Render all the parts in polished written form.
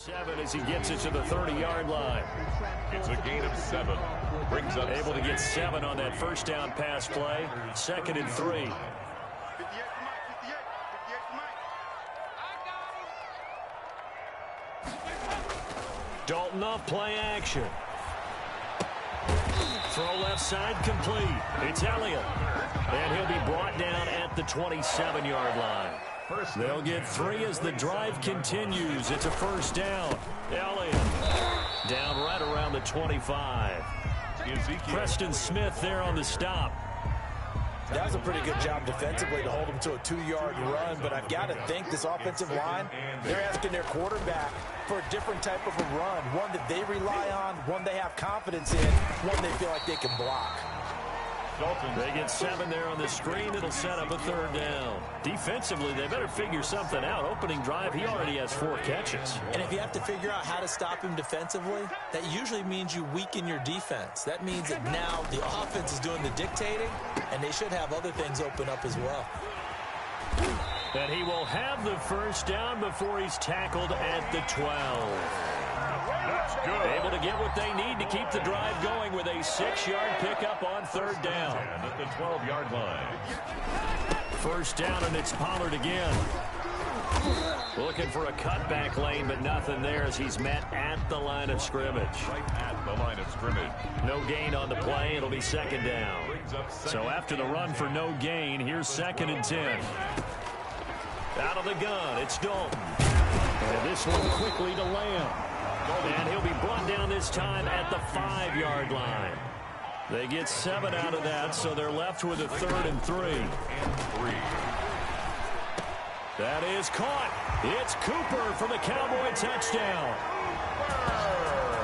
7 as he gets it to the 30-yard line. It's a gain of 7. Brings up able to get 7 on that first down pass play. 2nd and 3. Dalton off play action. Throw left side complete. It's Elliott. And he'll be brought down at the 27-yard line. They'll get 3 as the drive continues. It's a first down. Elliott down right around the 25. Preston Smith there on the stop. That was a pretty good job defensively to hold him to a 2-yard run, but I've got to think this offensive line, they're asking their quarterback for a different type of a run, one that they rely on, one they have confidence in, one they feel like they can block. They get 7 there on the screen. It'll set up a 3rd down. Defensively, they better figure something out. Opening drive, he already has 4 catches. And if you have to figure out how to stop him defensively, that usually means you weaken your defense. That means that now the offense is doing the dictating, and they should have other things open up as well. And he will have the first down before he's tackled at the 12. That's good. Able to get what they need to keep the drive going with a 6-yard pickup on 3rd down. At the 12-yard line. First down, and it's Pollard again. Looking for a cutback lane, but nothing there as he's met at the line of scrimmage. Right at the line of scrimmage. No gain on the play. It'll be 2nd down. So after the run for no gain, here's 2nd and 10. Out of the gun, it's Dalton. And this one quickly to Lamb. And he'll be brought down this time at the 5-yard line. They get 7 out of that, so they're left with a 3rd and 3. That is caught. It's Cooper for the Cowboy touchdown.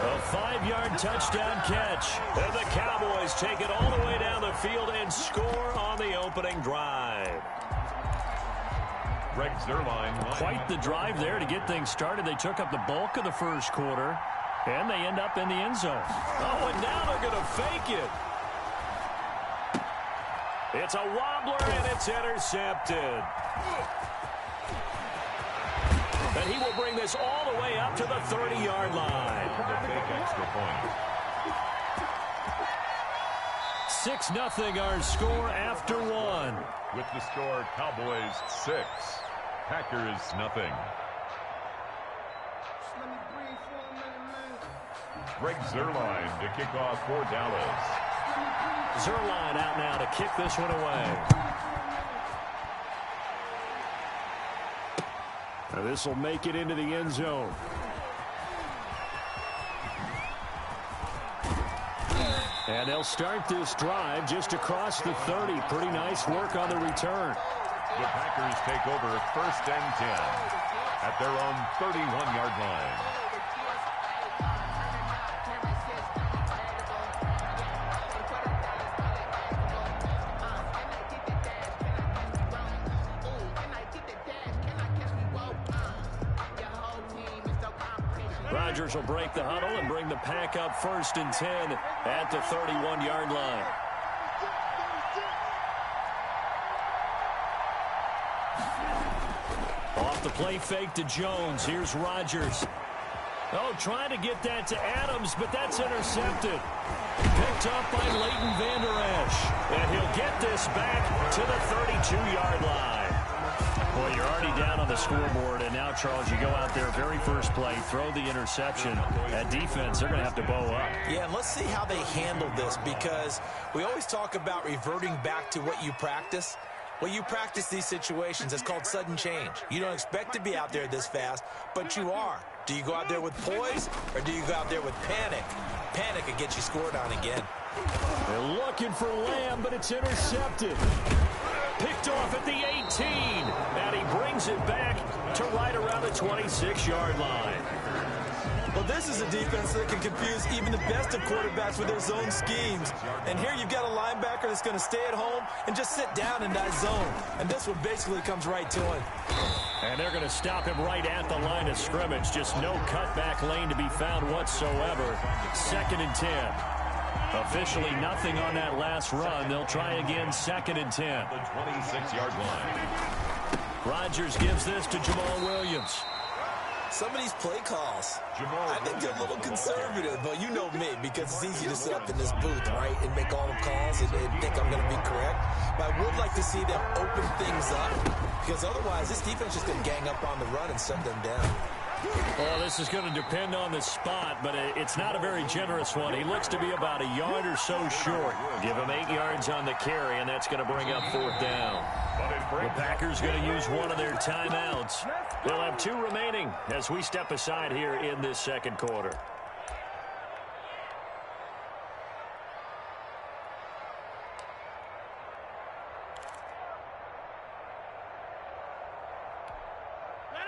A 5-yard touchdown catch. And the Cowboys take it all the way down the field and score on the opening drive. Greg Zuerlein. Quite the drive there to get things started. They took up the bulk of the first quarter, and they end up in the end zone. Oh, and now they're going to fake it. It's a wobbler, and it's intercepted. And he will bring this all the way up to the 30-yard line. The big extra point. 6-0 our score after 1. With the score, Cowboys 6. Packers nothing. Greg Zuerlein to kick off for Dallas. Zuerlein out now to kick this one away. Now this will make it into the end zone. And they'll start this drive just across the 30. Pretty nice work on the return. The Packers take over 1st and 10 at their own 31-yard line. Rodgers will break the huddle and bring the pack up 1st and 10 at the 31-yard line. Off the play fake to Jones. Here's Rodgers. Oh, trying to get that to Adams, but that's intercepted. Picked up by Leighton Vander Esch. And he'll get this back to the 32-yard line. Well, you're already down on the scoreboard, and now, Charles, you go out there, very first play, throw the interception. At defense, they're going to have to bow up. Yeah, and let's see how they handle this, because we always talk about reverting back to what you practice. Well, you practice these situations. It's called sudden change. You don't expect to be out there this fast, but you are. Do you go out there with poise, or do you go out there with panic? Panic could get you scored on again. They're looking for Lamb, but it's intercepted. Picked off at the 18, and he brings it back to right around the 26-yard line. Well, this is a defense that can confuse even the best of quarterbacks with their zone schemes. And here you've got a linebacker that's going to stay at home and just sit down in that zone. And this one basically comes right to him. And they're going to stop him right at the line of scrimmage. Just no cutback lane to be found whatsoever. 2nd and 10. Officially nothing on that last run. They'll try again, 2nd and 10. The 26-yard line. Rodgers gives this to Jamal Williams. Some of these play calls, I think they're a little conservative, but you know me, because it's easy to sit up in this booth, right, and make all the calls and think I'm going to be correct. But I would like to see them open things up, because otherwise this defense is going to gang up on the run and shut them down. Well, this is going to depend on the spot, but it's not a very generous one. He looks to be about a yard or so short. Give him 8 yards on the carry, and that's going to bring up 4th down. The Packers going to use one of their timeouts. They'll have 2 remaining as we step aside here in this second quarter.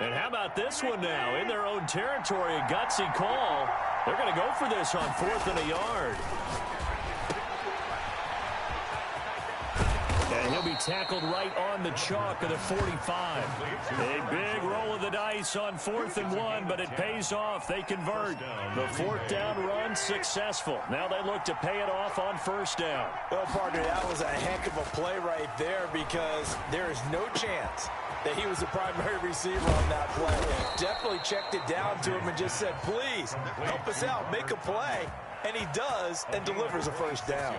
And how about this one now? In their own territory, a gutsy call. They're going to go for this on 4th and a yard. And he'll be tackled right on the chalk of the 45. A big roll of the dice on 4th and 1, but it pays off. They convert. The 4th down run successful. Now they look to pay it off on 1st down. Well, partner, that was a heck of a play right there, because there is no chance that he was the primary receiver on that play. Definitely checked it down to him and just said, please, help us out, make a play. And he does, and delivers a 1st down.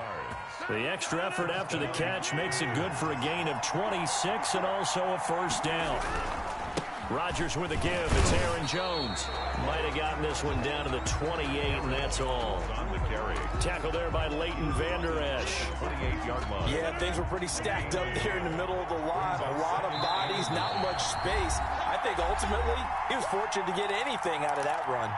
The extra effort after the catch makes it good for a gain of 26 and also a 1st down. Rodgers with a give. It's Aaron Jones. Might have gotten this one down to the 28, and that's all. Tackle there by Leighton Vander Esch. Yeah, things were pretty stacked up there in the middle of the line. A lot of bodies, not much space. I think ultimately he was fortunate to get anything out of that run.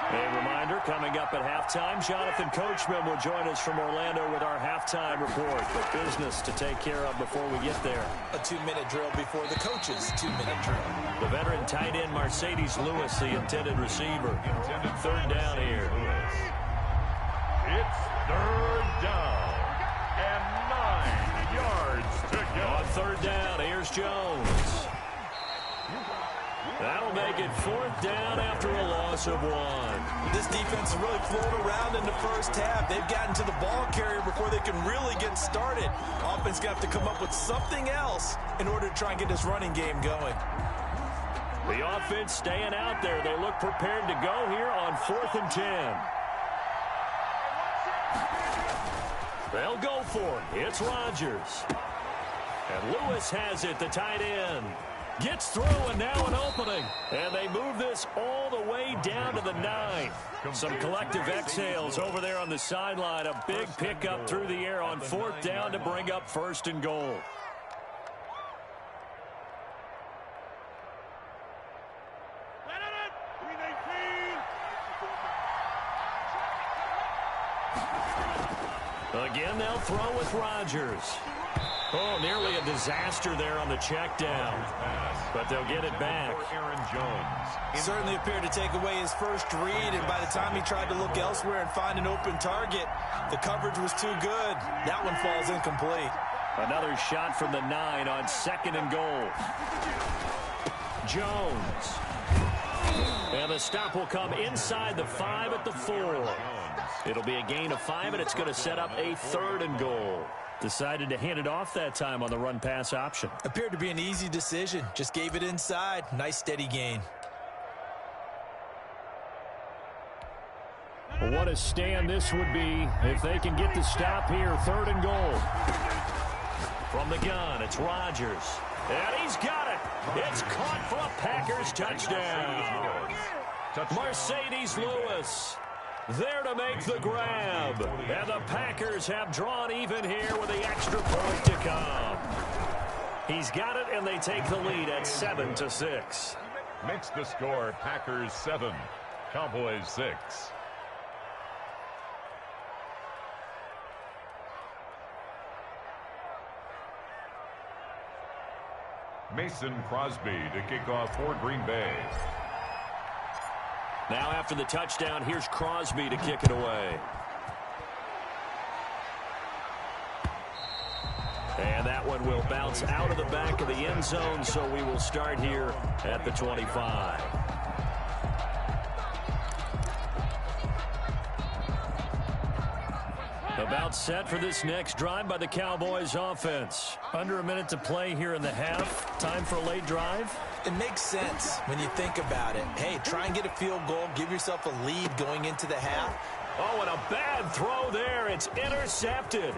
A reminder, coming up at halftime, Jonathan Coachman will join us from Orlando with our halftime report. But business to take care of before we get there. A 2-minute drill before the coach's 2-minute drill. The veteran tight end Mercedes Lewis, the intended receiver. 3rd down here. It's 3rd down and 9 yards to go. On 3rd down, here's Jones. That'll make it 4th down after a loss of 1. This defense has really flown around in the first half. They've gotten to the ball carrier before they can really get started. Offense going to have to come up with something else in order to try and get this running game going. The offense staying out there. They look prepared to go here on 4th and 10. They'll go for it. It's Rodgers. And Lewis has it, the tight end. Gets through, and now an opening. And they move this all the way down to the 9. Some collective exhales over there on the sideline. A big pickup through the air on 4th down to bring up 1st and goal. Again, they'll throw with Rodgers. Oh, nearly a disaster there on the check down. But they'll get it back. Aaron Jones. Certainly appeared to take away his first read, and by the time he tried to look elsewhere and find an open target, the coverage was too good. That one falls incomplete. Another shot from the 9 on 2nd and goal. Jones. And the stop will come inside the 5 at the 4. It'll be a gain of 5, and it's going to set up a 3rd and goal. Decided to hand it off that time on the run-pass option. Appeared to be an easy decision. Just gave it inside. Nice, steady gain. Well, what a stand this would be if they can get the stop here. 3rd and goal. From the gun, it's Rodgers. And he's got it. It's caught for a Packers touchdown. Mercedes Lewis there to make the grab. And the Packers have drawn even here with the extra point to come. He's got it, and they take the lead at 7-6. Makes the score Packers 7, Cowboys 6. Mason Crosby to kick off for Green Bay. Now after the touchdown, here's Crosby to kick it away. And that one will bounce out of the back of the end zone, so we will start here at the 25. The About set for this next drive by the Cowboys offense. Under a minute to play here in the half. Time for a late drive. It makes sense when you think about it. Hey, try and get a field goal. Give yourself a lead going into the half. Oh, and a bad throw there. It's intercepted.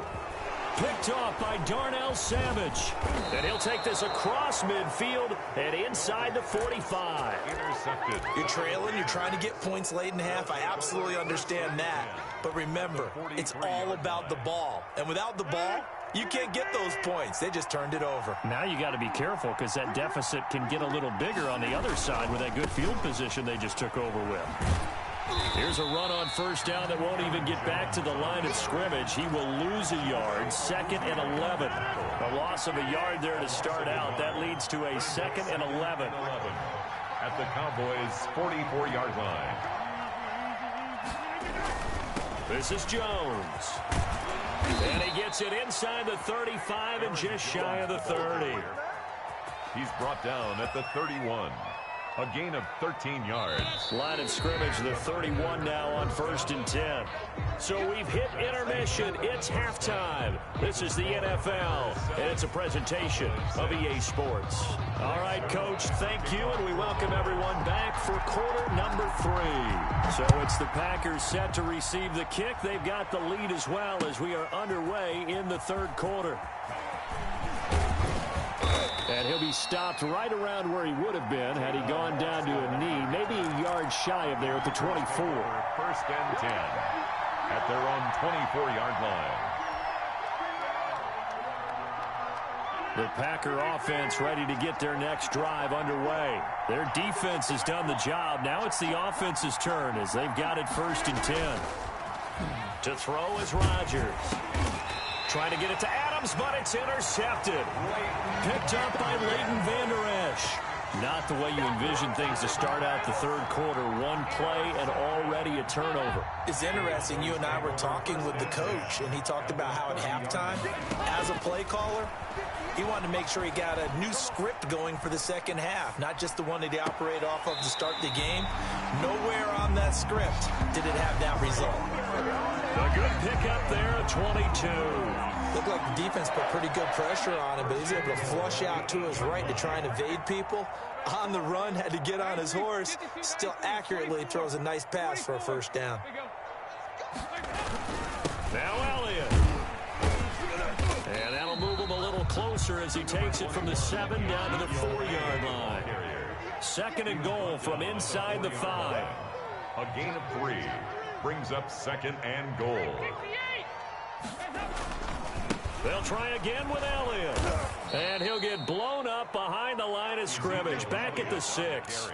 Picked off by Darnell Savage. And he'll take this across midfield and inside the 45. Intercepted. You're trailing. You're trying to get points late in half. I absolutely understand that. But remember, it's all about the ball. And without the ball, you can't get those points. They just turned it over. Now you got to be careful because that deficit can get a little bigger on the other side with that good field position they just took over with. Here's a run on first down that won't even get back to the line of scrimmage. He will lose a yard, 2nd and 11. A loss of a yard there to start out. That leads to a 2nd and 11. At the Cowboys' 44-yard line. This is Jones. And he gets it inside the 35 and just shy of the 30. He's brought down at the 31. A gain of 13 yards. Line of scrimmage, the 31 now on 1st and 10. So we've hit intermission. It's halftime. This is the NFL, and it's a presentation of EA Sports. All right, Coach, thank you, and we welcome everyone back for quarter number 3. So it's the Packers set to receive the kick. They've got the lead as well as we are underway in the 3rd quarter. And he'll be stopped right around where he would have been had he gone down to a knee, maybe a yard shy of there at the 24. 1st and 10 at their own 24-yard line. The Packer offense ready to get their next drive underway. Their defense has done the job. Now it's the offense's turn as they've got it 1st and 10. To throw is Rodgers. Trying to get it to Adams, but it's intercepted. Picked up by Leighton Vander Esch. Not the way you envision things to start out the 3rd quarter. One play and already a turnover. It's interesting. You and I were talking with the coach, and he talked about how at halftime, as a play caller, he wanted to make sure he got a new script going for the 2nd half, not just the one that he operated off of to start the game. Nowhere on that script did it have that result. A good pickup there at 22. Looked like the defense put pretty good pressure on him, but he's able to flush out to his right to try and evade people. On the run, had to get on his horse. Still accurately throws a nice pass for a 1st down. Now Elliott. And that'll move him a little closer as he takes it from the 7 down to the 4-yard line. 2nd and goal from inside the 5. A gain of 3 brings up 2nd and goal. They'll try again with Elliott. And he'll get blown up behind the line of scrimmage. Back at the 6.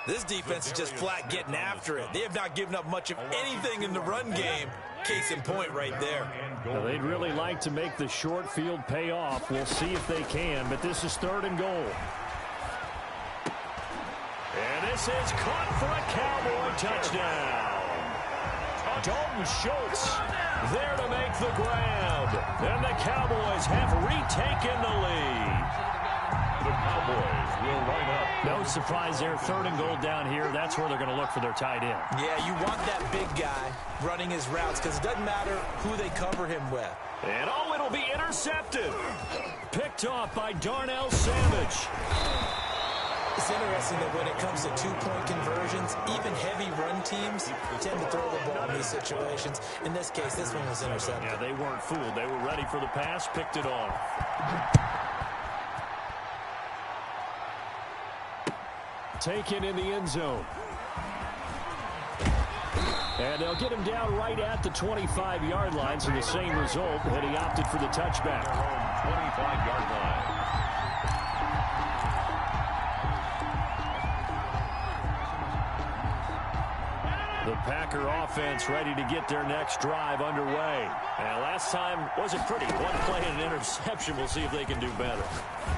This defense is just flat getting after it. They have not given up much of anything in the run game. Case in point right there. Well, they'd really like to make the short field pay off. We'll see if they can, but this is 3rd and goal. And this is caught for a Cowboy touchdown. Dalton Schultz there to make the grab. And the Cowboys have retaken the lead. The Cowboys will line up. No surprise there. 3rd and goal down here. That's where they're going to look for their tight end. Yeah, you want that big guy running his routes because it doesn't matter who they cover him with. And oh, it'll be intercepted. Picked off by Darnell Savage. It's interesting that when it comes to 2-point conversions, even heavy run teams tend to throw the ball in these situations. In this case, this one was intercepted. Yeah, they weren't fooled. They were ready for the pass, picked it off. Taken in the end zone. And they'll get him down right at the 25-yard line, so the same result, and he opted for the touchback. 25-yard line. The Packer offense ready to get their next drive underway. And last time wasn't pretty. One play and an interception. We'll see if they can do better.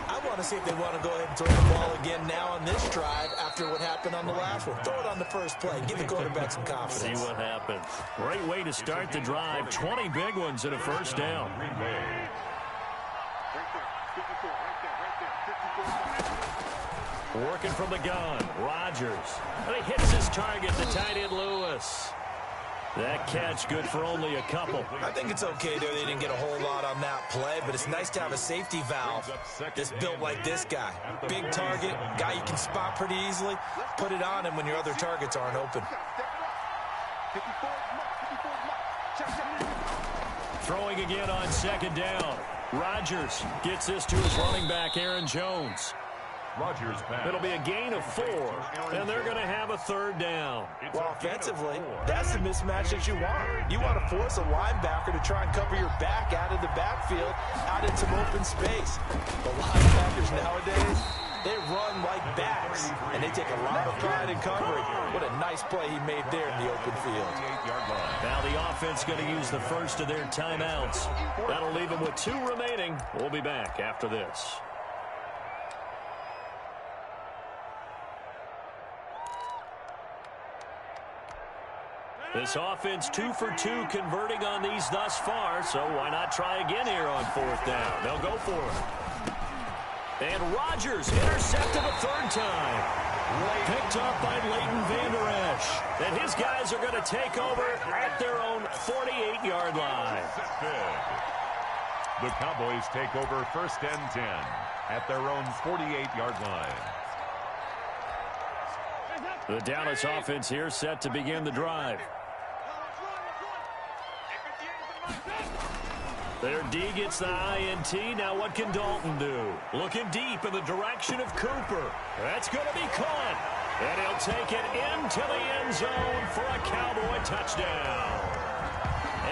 I want to see if they want to go ahead and throw the ball again now on this drive after what happened on the last one. Throw it on the first play. Give the quarterback some confidence. See what happens. Great way to start the drive. 20 big ones and a 1st down. Working from the gun, Rodgers. And he hits his target, the tight end Lewis. That catch good for only a couple. I think it's okay there. They didn't get a whole lot on that play, but it's nice to have a safety valve that's built like this guy. Big target, guy you can spot pretty easily. Put it on him when your other targets aren't open. Throwing again on second down. Rodgers gets this to his running back, Aaron Jones. Rodgers pass. It'll be a gain of 4, and they're going to have a third down. Well, offensively, that's the mismatch that you want. You want to force a linebacker to try and cover your back out of the backfield, out in some open space. The linebackers nowadays, they run like backs, and they take a lot of pride in covering. What a nice play he made there in the open field. Now the offense going to use the first of their timeouts. That'll leave them with 2 remaining. We'll be back after this. This offense 2 for 2 converting on these thus far, so why not try again here on 4th down? They'll go for it. And Rodgers intercepted a 3rd time. Picked up by Leighton Vander Esch. And his guys are going to take over at their own 48-yard line. The Cowboys take over 1st and 10 at their own 48-yard line. The Dallas offense here set to begin the drive. Their D gets the INT. Now what can Dalton do? Looking deep in the direction of Cooper. That's going to be caught. And he'll take it into the end zone for a Cowboy touchdown.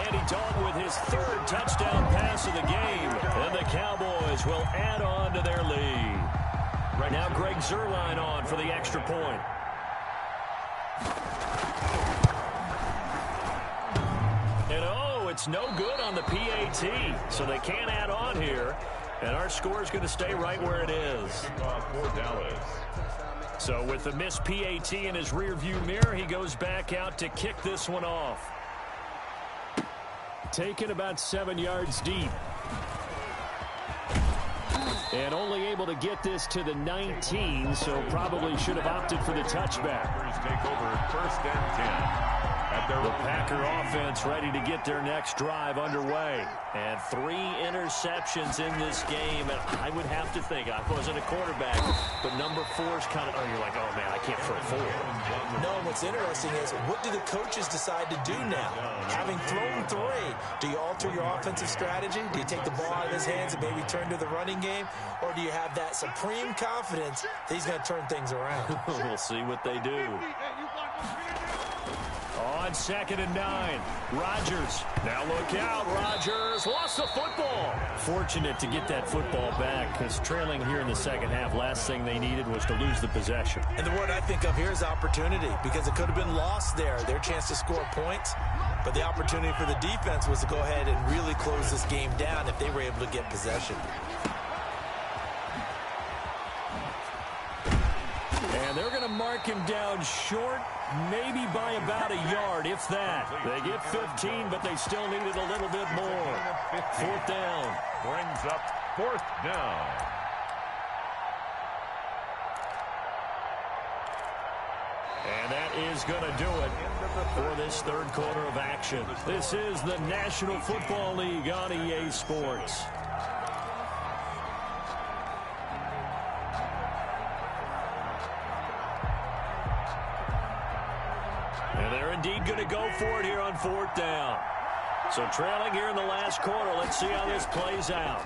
Andy Dalton with his 3rd touchdown pass of the game. And the Cowboys will add on to their lead. Now Greg Zuerlein on for the extra point. And it's no good on the PAT, so they can't add on here. And our score is going to stay right where it is. For Dallas. So with the missed PAT in his rearview mirror, he goes back out to kick this one off. Taken about 7 yards deep. And only able to get this to the 19, so probably should have opted for the touchback. Take over 1st and 10. The Packer offense ready to get their next drive underway. And 3 interceptions in this game. And I would have to think, I wasn't a quarterback, but number 4 is kind of, you're like, oh, man, I can't throw 4. No, what's interesting is, what do the coaches decide to do now? Having thrown 3, do you alter your offensive strategy? Do you take the ball out of his hands and maybe turn to the running game? Or do you have that supreme confidence that he's going to turn things around? We'll see what they do. On 2nd and 9, Rodgers. Now look out, Rodgers lost the football. Fortunate to get that football back, because trailing here in the second half, last thing they needed was to lose the possession. And the word I think of here is opportunity, because it could have been lost there, their chance to score points. But the opportunity for the defense was to go ahead and really close this game down if they were able to get possession. And they're going to mark him down short, maybe by about a yard, if that. They get 15, but they still needed a little bit more. 4th down. Brings up 4th down. And that is going to do it for this 3rd quarter of action. This is the National Football League on EA Sports. And they're indeed going to go for it here on 4th down. So trailing here in the last quarter. Let's see how this plays out.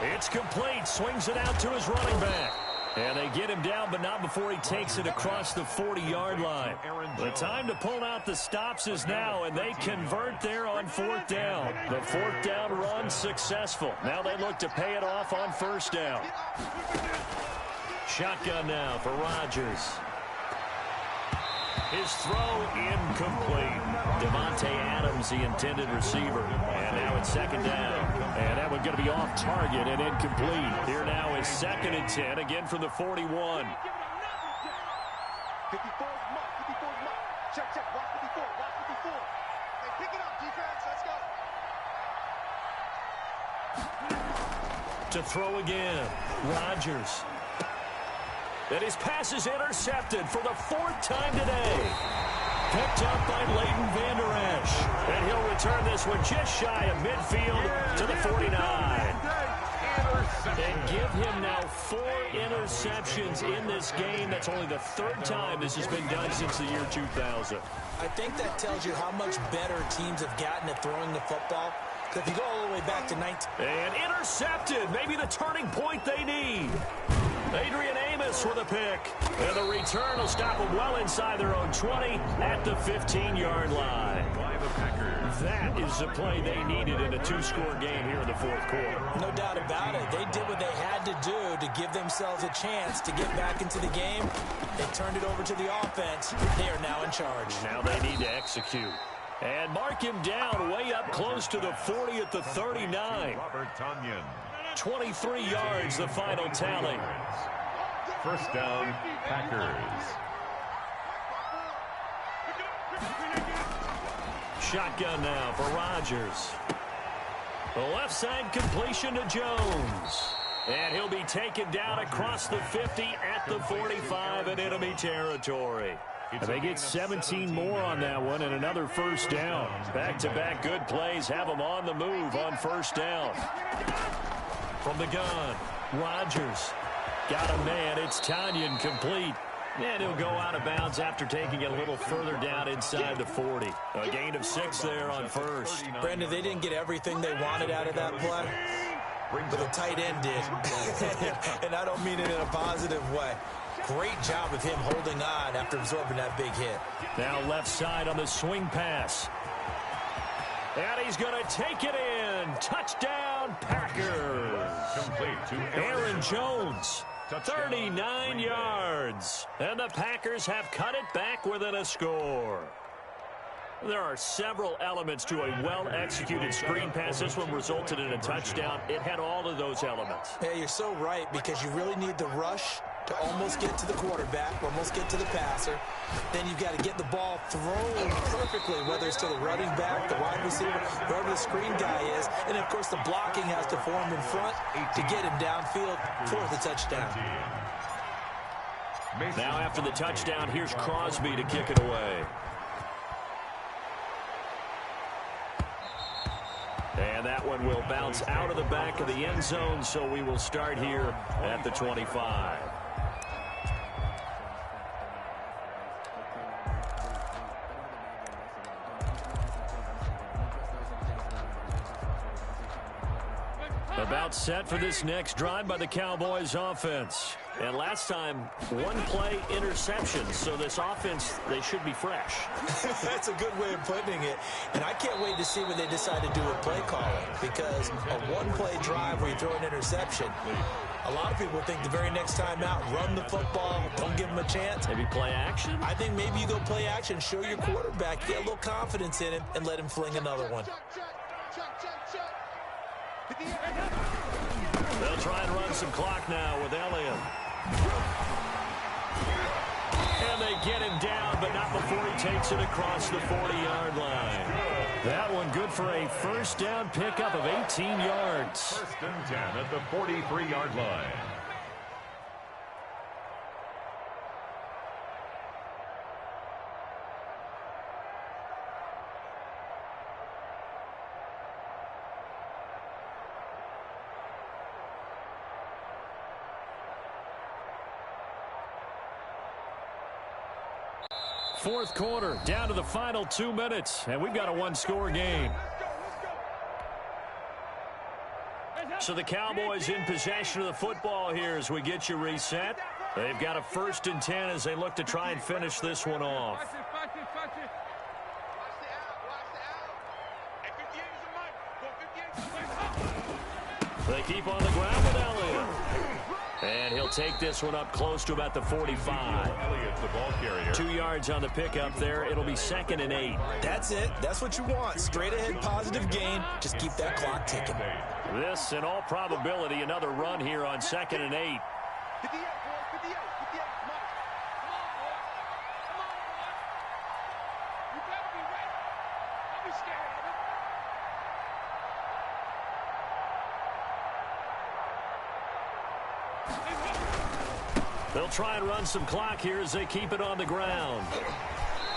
It's complete. Swings it out to his running back. And they get him down, but not before he takes it across the 40-yard line. The time to pull out the stops is now, and they convert there on 4th down. The 4th down run successful. Now they look to pay it off on 1st down. Shotgun now for Rodgers. His throw incomplete. Devontae Adams, the intended receiver. And now it's 2nd down. And that one's going to be off target and incomplete. Here now is 2nd and 10, again from the 41. To throw again, Rodgers. And his pass is intercepted for the 4th time today. Picked up by Leighton Vander Esch. And he'll return this one just shy of midfield to the 49. And give him now 4 interceptions in this game. That's only the 3rd time this has been done since the year 2000. I think that tells you how much better teams have gotten at throwing the football. Because if you go all the way back to 19... And intercepted. Maybe the turning point they need. Adrian Amos with a pick. And the return will stop them well inside their own 20 at the 15-yard line. That is the play they needed in a 2-score game here in the 4th quarter. No doubt about it. They did what they had to do to give themselves a chance to get back into the game. They turned it over to the offense. They are now in charge. Now they need to execute. And mark him down way up close to the 40 at the 39. Robert Tonyan. 23 yards, the final tally. First down, Packers. Shotgun now for Rodgers. The left side completion to Jones. And he'll be taken down across the 50 at the 45 in enemy territory. And they get 17 more on that one and another first down. Back-to-back good plays have them on the move on first down. From the gun, Rodgers. Got a man. It's Tonyan complete. And he'll go out of bounds after taking it a little further down inside the 40. A gain of 6 there on first. Brandon, they didn't get everything they wanted out of that play, but the tight end did. And I don't mean it in a positive way. Great job of him holding on after absorbing that big hit. Now left side on the swing pass. And he's going to take it in. Touchdown, Packers. Complete to Aaron Jones. 39 yards. And the Packers have cut it back within a score. There are several elements to a well-executed screen pass. This one resulted in a touchdown. It had all of those elements. Yeah, you're so right, because you really need the rush to almost get to the quarterback, almost get to the passer. Then you've got to get the ball thrown perfectly, whether it's to the running back, the wide receiver, whoever the screen guy is. And, of course, the blocking has to form in front to get him downfield for the touchdown. Now after the touchdown, here's Crosby to kick it away. And that one will bounce out of the back of the end zone, so we will start here at the 25. About set for this next drive by the Cowboys offense. And last time, 1-play interception. So this offense, they should be fresh. That's a good way of putting it. And I can't wait to see what they decide to do with play calling. Because a 1-play drive where you throw an interception, a lot of people think the very next time out, run the football, don't give them a chance. Maybe play action? I think maybe you go play action, show your quarterback, get a little confidence in him, and let him fling another one. They'll try and run some clock now with Elliott. And they get him down, but not before he takes it across the 40-yard line. That one good for a first down pickup of 18 yards. First and 10 at the 43-yard line. Fourth quarter, down to the final 2 minutes, and we've got a 1-score game. So the Cowboys in possession of the football here as we get you reset. They've got a 1st and 10 as they look to try and finish this one off. They keep on the ground with Elliott. And he'll take this one up close to about the 45. Elliott's the ball carrier. 2 yards on the pickup there. It'll be 2nd and 8. That's it. That's what you want. Straight ahead positive gain. Just keep that clock ticking. This, in all probability, another run here on 2nd and 8. They'll try and run some clock here as they keep it on the ground.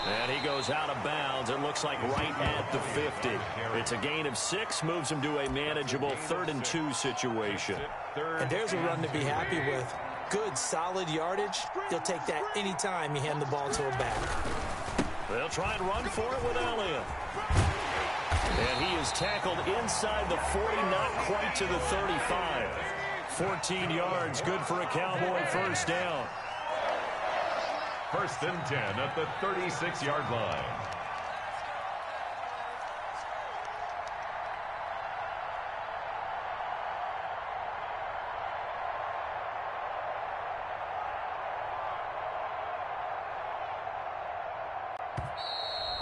And he goes out of bounds. It looks like right at the 50. It's a gain of 6, moves him to a manageable 3rd and 2 situation. And there's a run to be happy with. Good, solid yardage. He'll take that anytime you hand the ball to him back. They'll try and run for it with Elliott. And he is tackled inside the 40, not quite to the 35. 14 yards, good for a Cowboy first down. 1st and 10 at the 36-yard line.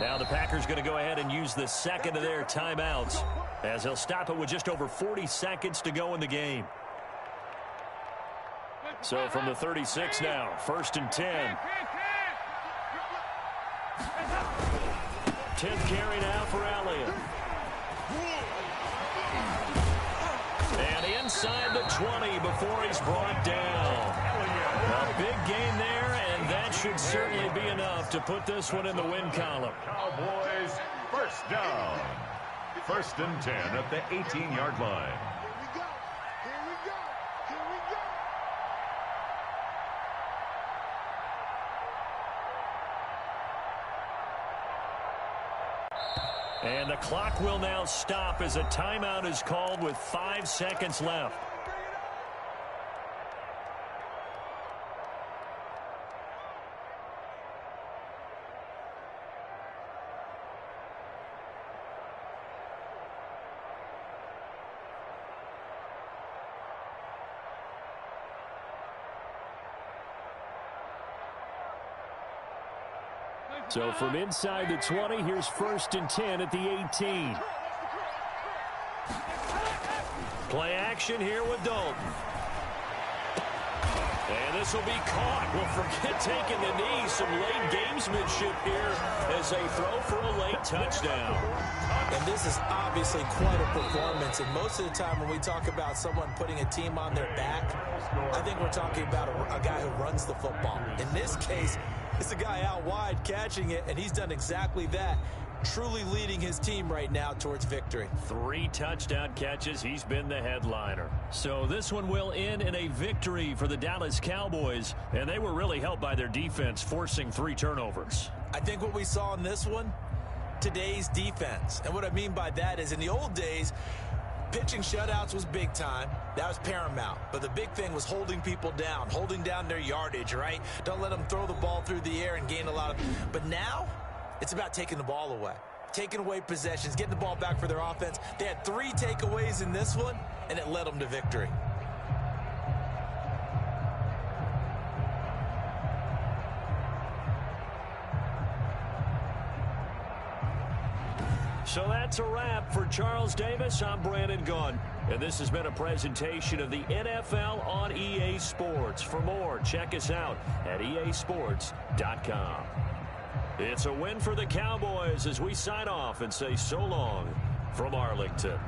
Now the Packers going to go ahead and use the second of their timeouts as they'll stop it with just over 40 seconds to go in the game. So from the 36 now, 1st and 10. 10th carry now for Elliott. And inside the 20 before he's brought down. A big gain there, and that should certainly be enough to put this one in the win column. Cowboys first down. 1st and 10 at the 18-yard line. And the clock will now stop as a timeout is called with 5 seconds left. So from inside the 20, here's 1st and 10 at the 18. Play action here with Dalton. And this will be caught. Well, forget taking the knee. Some late gamesmanship here as they throw for a late touchdown. And this is obviously quite a performance. And most of the time when we talk about someone putting a team on their back, I think we're talking about a guy who runs the football. In this case, it's a guy out wide catching it, and he's done exactly that. Truly leading his team right now towards victory. 3 touchdown catches. He's been the headliner. So this one will end in a victory for the Dallas Cowboys, and they were really helped by their defense forcing 3 turnovers. I think what we saw in this one, today's defense. And what I mean by that is in the old days, pitching shutouts was big time. That was paramount. But the big thing was holding people down, holding down their yardage, right? Don't let them throw the ball through the air and gain a lot of... But now, it's about taking the ball away. Taking away possessions, getting the ball back for their offense. They had 3 takeaways in this one, and it led them to victory. So that's a wrap for Charles Davis. I'm Brandon Gaudin. And this has been a presentation of the NFL on EA Sports. For more, check us out at easports.com. It's a win for the Cowboys as we sign off and say so long from Arlington.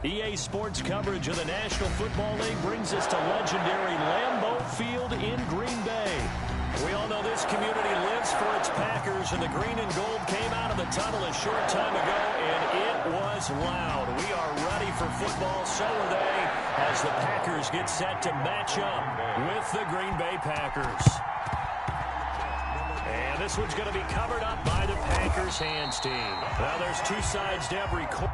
EA Sports coverage of the National Football League brings us to legendary Lambeau Field in Green Bay. We all know this community lives for its Packers, and the green and gold came out of the tunnel a short time ago, and it was loud. We are ready for football, so are they, as the Packers get set to match up with the Green Bay Packers. And this one's going to be covered up by the Packers hands team. Now there's two sides to every coin.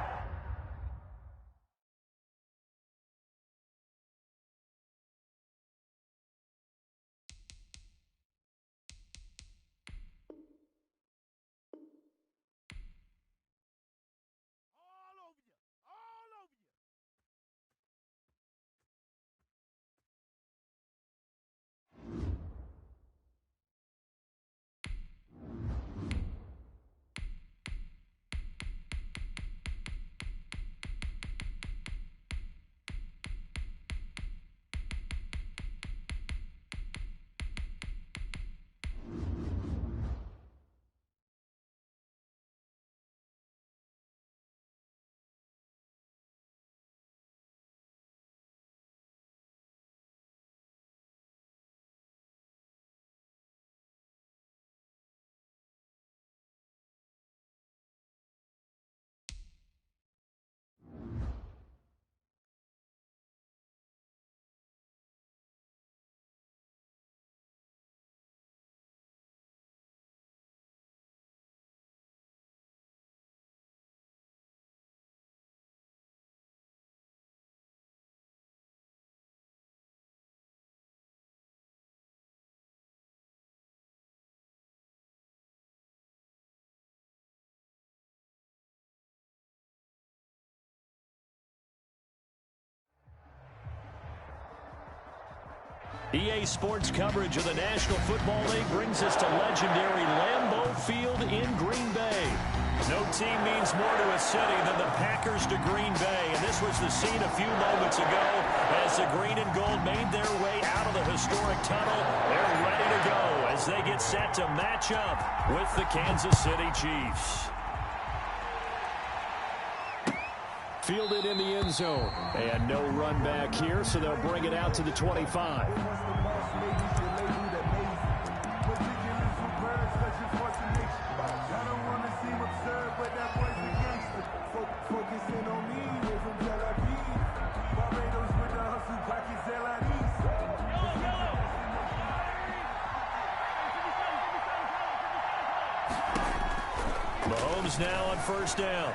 EA Sports coverage of the National Football League brings us to legendary Lambeau Field in Green Bay. No team means more to a city than the Packers to Green Bay, and this was the scene a few moments ago as the green and gold made their way out of the historic tunnel. They're ready to go as they get set to match up with the Kansas City Chiefs. Fielded in the end zone. And no run back here, so they'll bring it out to the 25. Mahomes now on first down.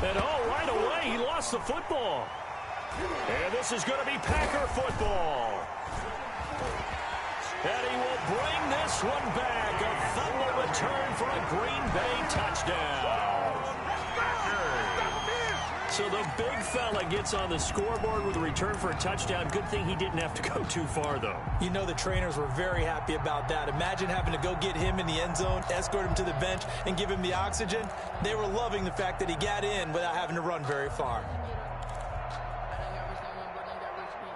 And right away, he lost the football. And this is going to be Packer football. And he will bring this one back. A fumble return for a Green Bay touchdown. So the big fella gets on the scoreboard with a return for a touchdown. Good thing he didn't have to go too far, though. You know the trainers were very happy about that. Imagine having to go get him in the end zone, escort him to the bench, and give him the oxygen. They were loving the fact that he got in without having to run very far.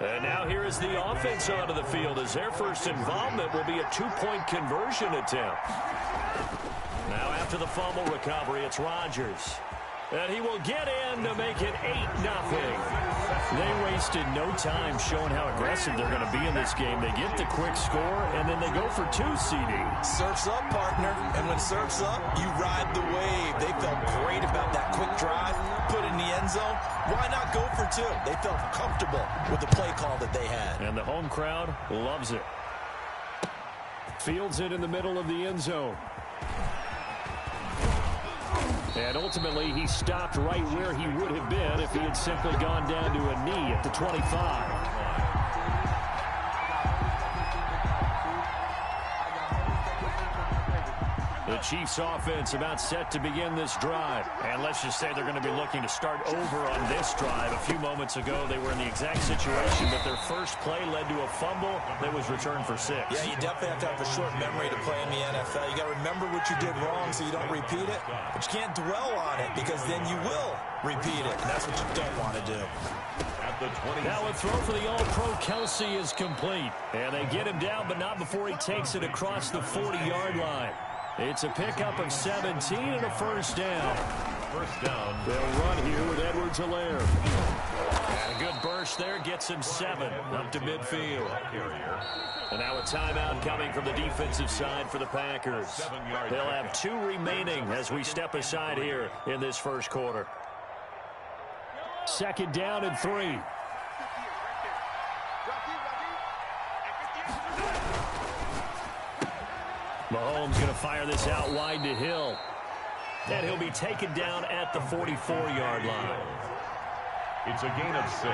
And now here is the offense onto the field as their first involvement will be a two-point conversion attempt. Now after the fumble recovery, it's Rodgers. And he will get in to make it 8-0. They wasted no time showing how aggressive they're going to be in this game. They get the quick score, and then they go for two, CD. Surf's up, partner. And when surf's up, you ride the wave. They felt great about that quick drive, put in the end zone. Why not go for two? They felt comfortable with the play call that they had. And the home crowd loves it. Fields it in the middle of the end zone. And ultimately, he stopped right where he would have been if he had simply gone down to a knee at the 25. The Chiefs offense about set to begin this drive. And let's just say they're going to be looking to start over on this drive. A few moments ago, they were in the exact situation, but their first play led to a fumble that was returned for 6. Yeah, you definitely have to have a short memory to play in the NFL. You got to remember what you did wrong so you don't repeat it. But you can't dwell on it because then you will repeat it. And that's what you don't want to do. Now a throw for the All-Pro Kelsey is complete. And they get him down, but not before he takes it across the 40-yard line. It's a pickup of 17 and a first down. First down. They'll run here with Edwards-Helaire. And a good burst first there gets him 7 up to midfield. And now a timeout coming from the defensive side for the Packers. They'll have 2 remaining as we step aside here in this first quarter. 2nd down and 3. Mahomes going to fire this out wide to Hill. And he'll be taken down at the 44-yard line. It's a gain of 6.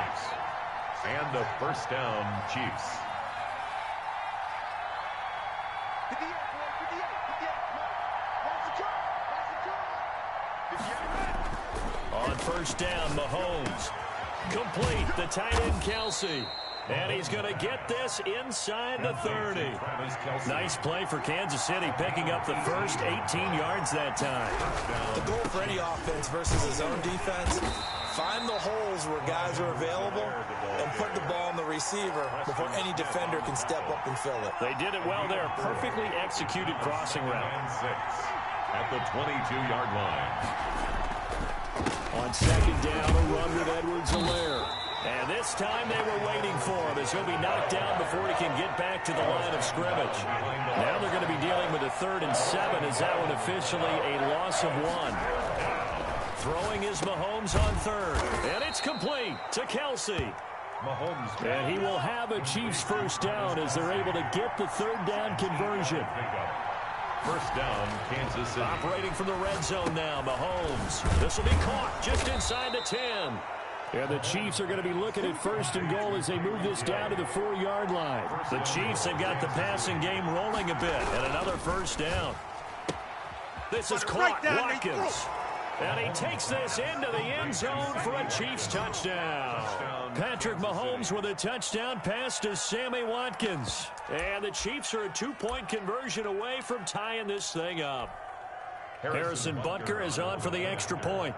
And a first down, Chiefs. On first down, Mahomes. Complete, the tight end, Kelce. And he's going to get this inside the 30. Nice play for Kansas City, picking up the first 18 yards that time. The goal for any offense versus his own defense, find the holes where guys are available and put the ball on the receiver before any defender can step up and fill it. They did it well there. Perfectly executed crossing route. 6 at the 22-yard line. On 2nd down, a run with Edwards-Helaire. And this time they were waiting for him as he'll be knocked down before he can get back to the line of scrimmage. Now they're going to be dealing with a 3rd and 7 as that one officially a loss of 1. Throwing is Mahomes on 3rd. And it's complete to Kelce. Mahomes. And he will have a Chiefs first down as they're able to get the 3rd down conversion. First down, Kansas City. Operating from the red zone now, Mahomes. This will be caught just inside the 10. And the Chiefs are going to be looking at 1st and goal as they move this down to the 4-yard line. The Chiefs have got the passing game rolling a bit. And another first down. This is caught, Watkins. And he takes this into the end zone for a Chiefs touchdown. Patrick Mahomes with a touchdown pass to Sammy Watkins. And the Chiefs are a 2-point conversion away from tying this thing up. Harrison Butker is on for the extra point.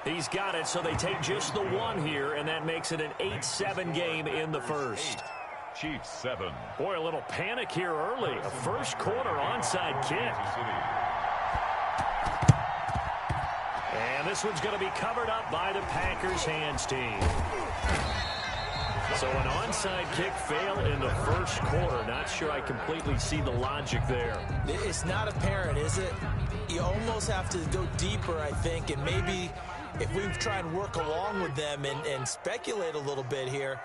He's got it, so they take just the 1 here, and that makes it an 8-7 game in the first. Chiefs 7. Boy, a little panic here early. A first quarter onside kick. And this one's going to be covered up by the Packers hands team. So an onside kick fail in the first quarter. Not sure I completely see the logic there. It's not apparent, is it? You almost have to go deeper, I think, and maybe if we try and work along with them and speculate a little bit here,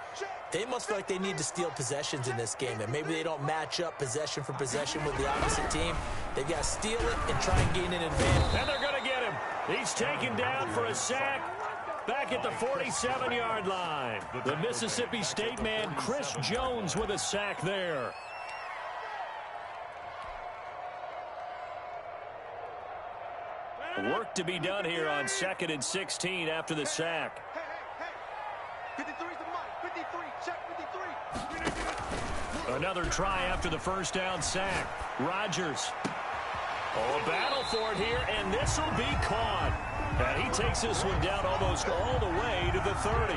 they must feel like they need to steal possessions in this game, and maybe they don't match up possession for possession with the opposite team. They've got to steal it and try and gain an advantage. And they're going to get him. He's taken down for a sack back at the 47-yard line. The Mississippi State man, Chris Jones, with a sack there. Work to be done here on 2nd and 16 after the sack. 53's the mic. 53. Check 53. Another try after the first down sack. Rodgers. Oh, a battle for it here, and this will be caught. And he takes this one down almost all the way to the 30.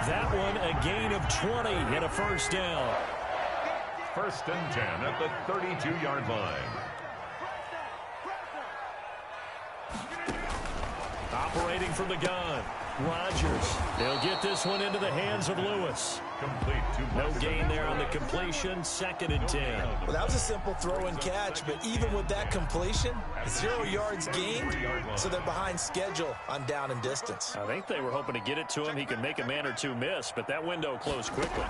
That one a gain of 20 and a first down. 1st and 10 at the 32-yard line. Operating from the gun, Rodgers. They'll get this one into the hands of Lewis. Complete. No gain there on the completion. 2nd and 10. Well, that was a simple throw and catch, but even with that completion, 0 yards gained, so they're behind schedule on down and distance. I think they were hoping to get it to him. He could make a man or two miss, but that window closed quickly.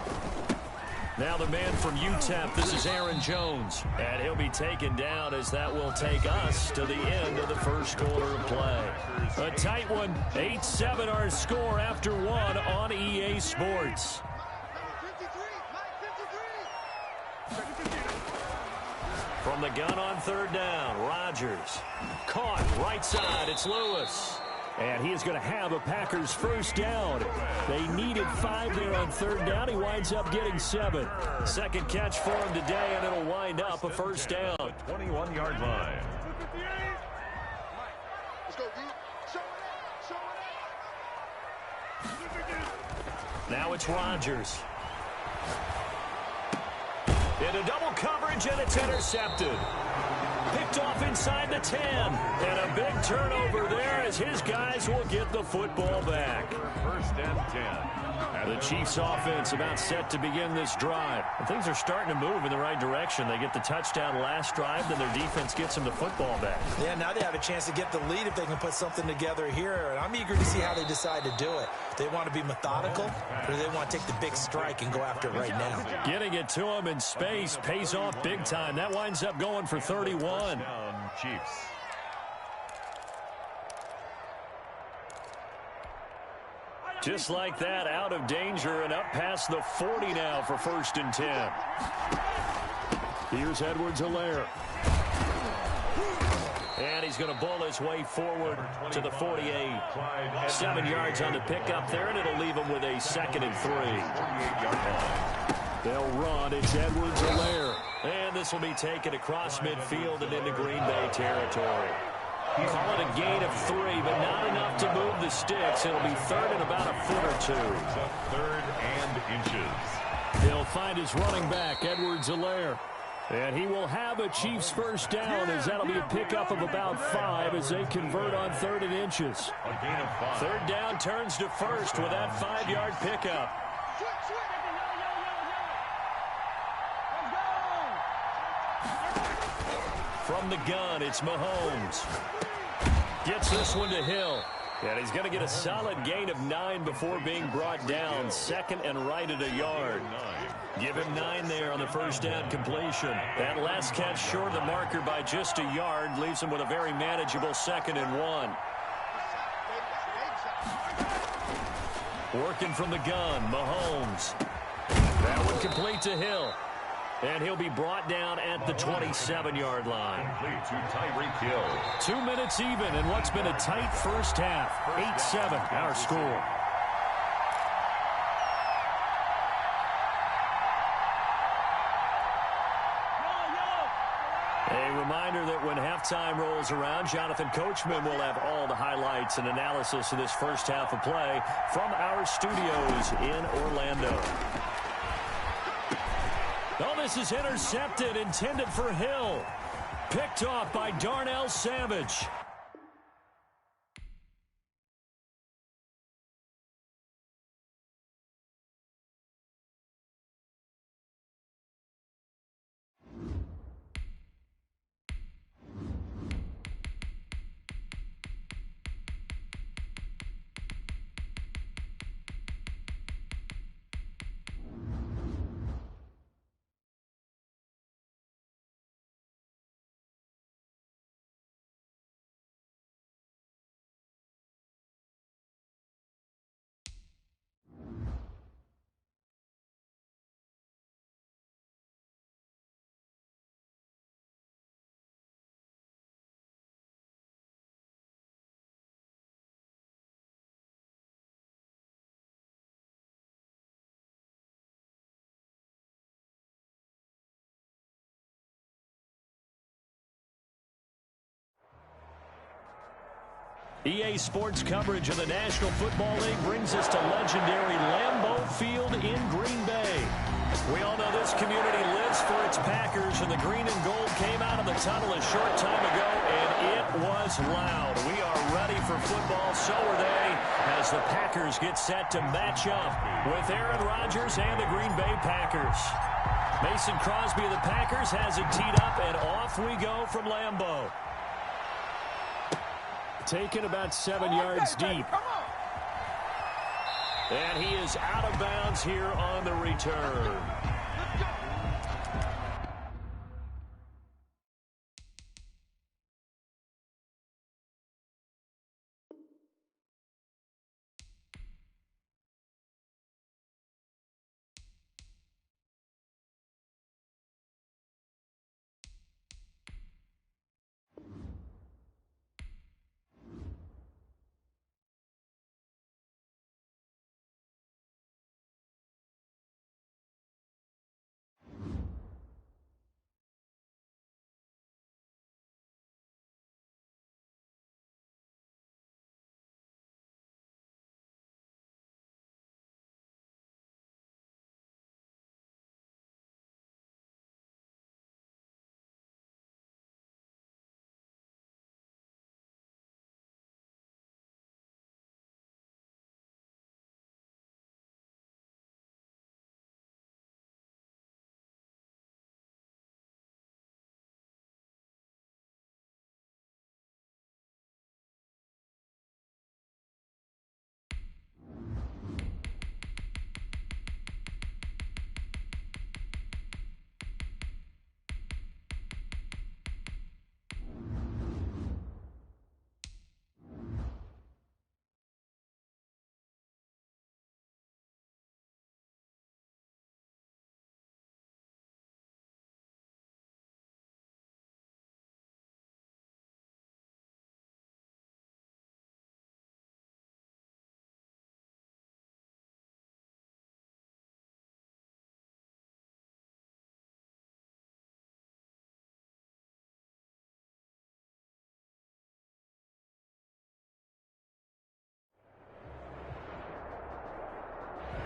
Now the man from UTEP, this is Aaron Jones. And he'll be taken down as that will take us to the end of the first quarter of play. A tight one, 8-7 our score after 1 on EA Sports. From the gun on 3rd down, Rodgers. Caught, right side, it's Lewis. And he is going to have a Packers first down. They needed 5 there on 3rd down. He winds up getting 7. 2nd catch for him today, and it'll wind up a first down. 21-yard line. Now it's Rodgers. Into double coverage, and it's intercepted. Picked off inside the 10. And a big turnover there as his guys will get the football back. First and 10. The Chiefs offense about set to begin this drive. And things are starting to move in the right direction. They get the touchdown last drive, then their defense gets them the football back. Yeah, now they have a chance to get the lead if they can put something together here. And I'm eager to see how they decide to do it. They want to be methodical, or they want to take the big strike and go after it right now. Getting it to him in space pays off big time. That winds up going for 31. Chiefs. Just like that, out of danger and up past the 40 now for 1st and 10. Here's Edwards-Helaire. And he's going to bull his way forward to the 48. 7 yards on the pickup there, and it'll leave him with a 2nd and 3. They'll run. It's Edwards-Helaire. And this will be taken across midfield and into Green Bay territory. Call it a gain of 3, but not enough to move the sticks. It'll be 3rd and about a foot or 2. 3rd and inches. He'll find his running back, Edwards-Helaire. And he will have a Chiefs first down, as that'll be a pickup of about 5 as they convert on 3rd and inches. A gain of 5. 3rd down turns to 1st with that 5-yard pickup. From the gun, it's Mahomes. Gets this one to Hill. And he's going to get a solid gain of 9 before being brought down. 2nd and right at a yard. Give him 9 there on the first down completion. That last catch short of the marker by just a yard leaves him with a very manageable 2nd and 1. Working from the gun, Mahomes. That one complete to Hill. And he'll be brought down at the 27-yard line. Complete to Tyreek Hill. 2 minutes even in what's been a tight first half. 8-7 our score. A reminder that when halftime rolls around, Jonathan Coachman will have all the highlights and analysis of this first half of play from our studios in Orlando. Oh, this is intercepted, intended for Hill. Picked off by Darnell Savage. EA Sports coverage of the National Football League brings us to legendary Lambeau Field in Green Bay. We all know this community lives for its Packers, and the green and gold came out of the tunnel a short time ago, and it was loud. We are ready for football, so are they, as the Packers get set to match up with Aaron Rodgers and the Green Bay Packers. Mason Crosby of the Packers has it teed up, and off we go from Lambeau. Taken about 7 yards deep. And he is out of bounds here on the return.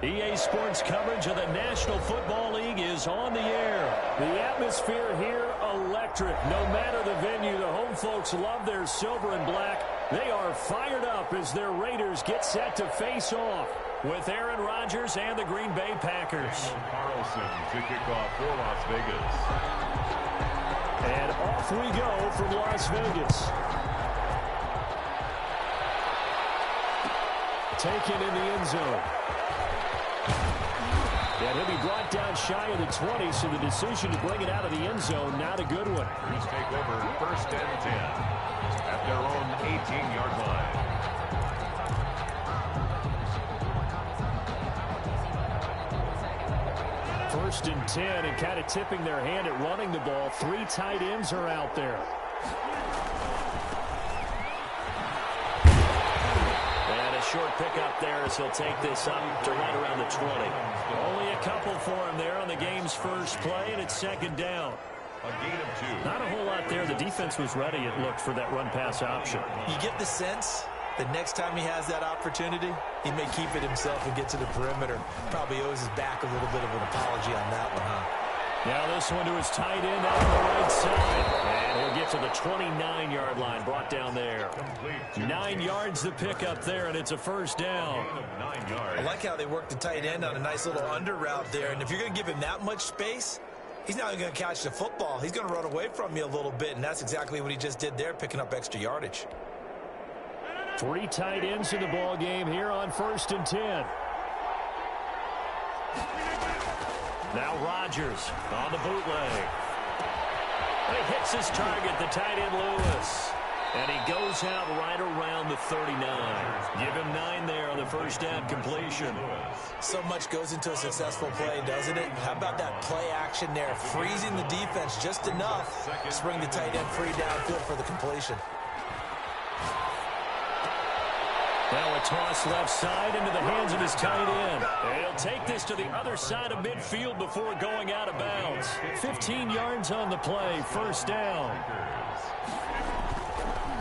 EA Sports coverage of the National Football League is on the air. The atmosphere here, electric. No matter the venue, the home folks love their silver and black. They are fired up as their Raiders get set to face off with Aaron Rodgers and the Green Bay Packers. Carlson to kick off for Las Vegas. And off we go from Las Vegas. Taken in the end zone. And he'll be brought down shy of the 20, so the decision to bring it out of the end zone, not a good one. Raiders take over 1st and 10 at their own 18-yard line. 1st and 10, and kind of tipping their hand at running the ball. 3 tight ends are out there. Short pickup there as he'll take this up to right around the 20. Only a couple for him there on the game's first play, and it's 2nd down. A gain of 2. Not a whole lot there. The defense was ready, it looked, for that run-pass option. You get the sense that next time he has that opportunity, he may keep it himself and get to the perimeter. Probably owes his back a little bit of an apology on that one, huh? Now this one to his tight end out on the right side. And he'll get to the 29-yard line, brought down there. 9 yards to pick up there, and it's a 1st down. 9 yards. I like how they work the tight end on a nice little under route there. And if you're going to give him that much space, he's not even going to catch the football. He's going to run away from you a little bit, and that's exactly what he just did there, picking up extra yardage. 3 tight ends in the ball game here on 1st and 10. Now Rodgers on the bootleg. And he hits his target, the tight end Lewis. And he goes out right around the 39. Give him 9 there on the 1st down completion. So much goes into a successful play, doesn't it? How about that play action there? Freezing the defense just enough to bring the tight end free downfield for the completion. Now a toss left side into the hands of his tight end. And he'll take this to the other side of midfield before going out of bounds. 15 yards on the play, 1st down.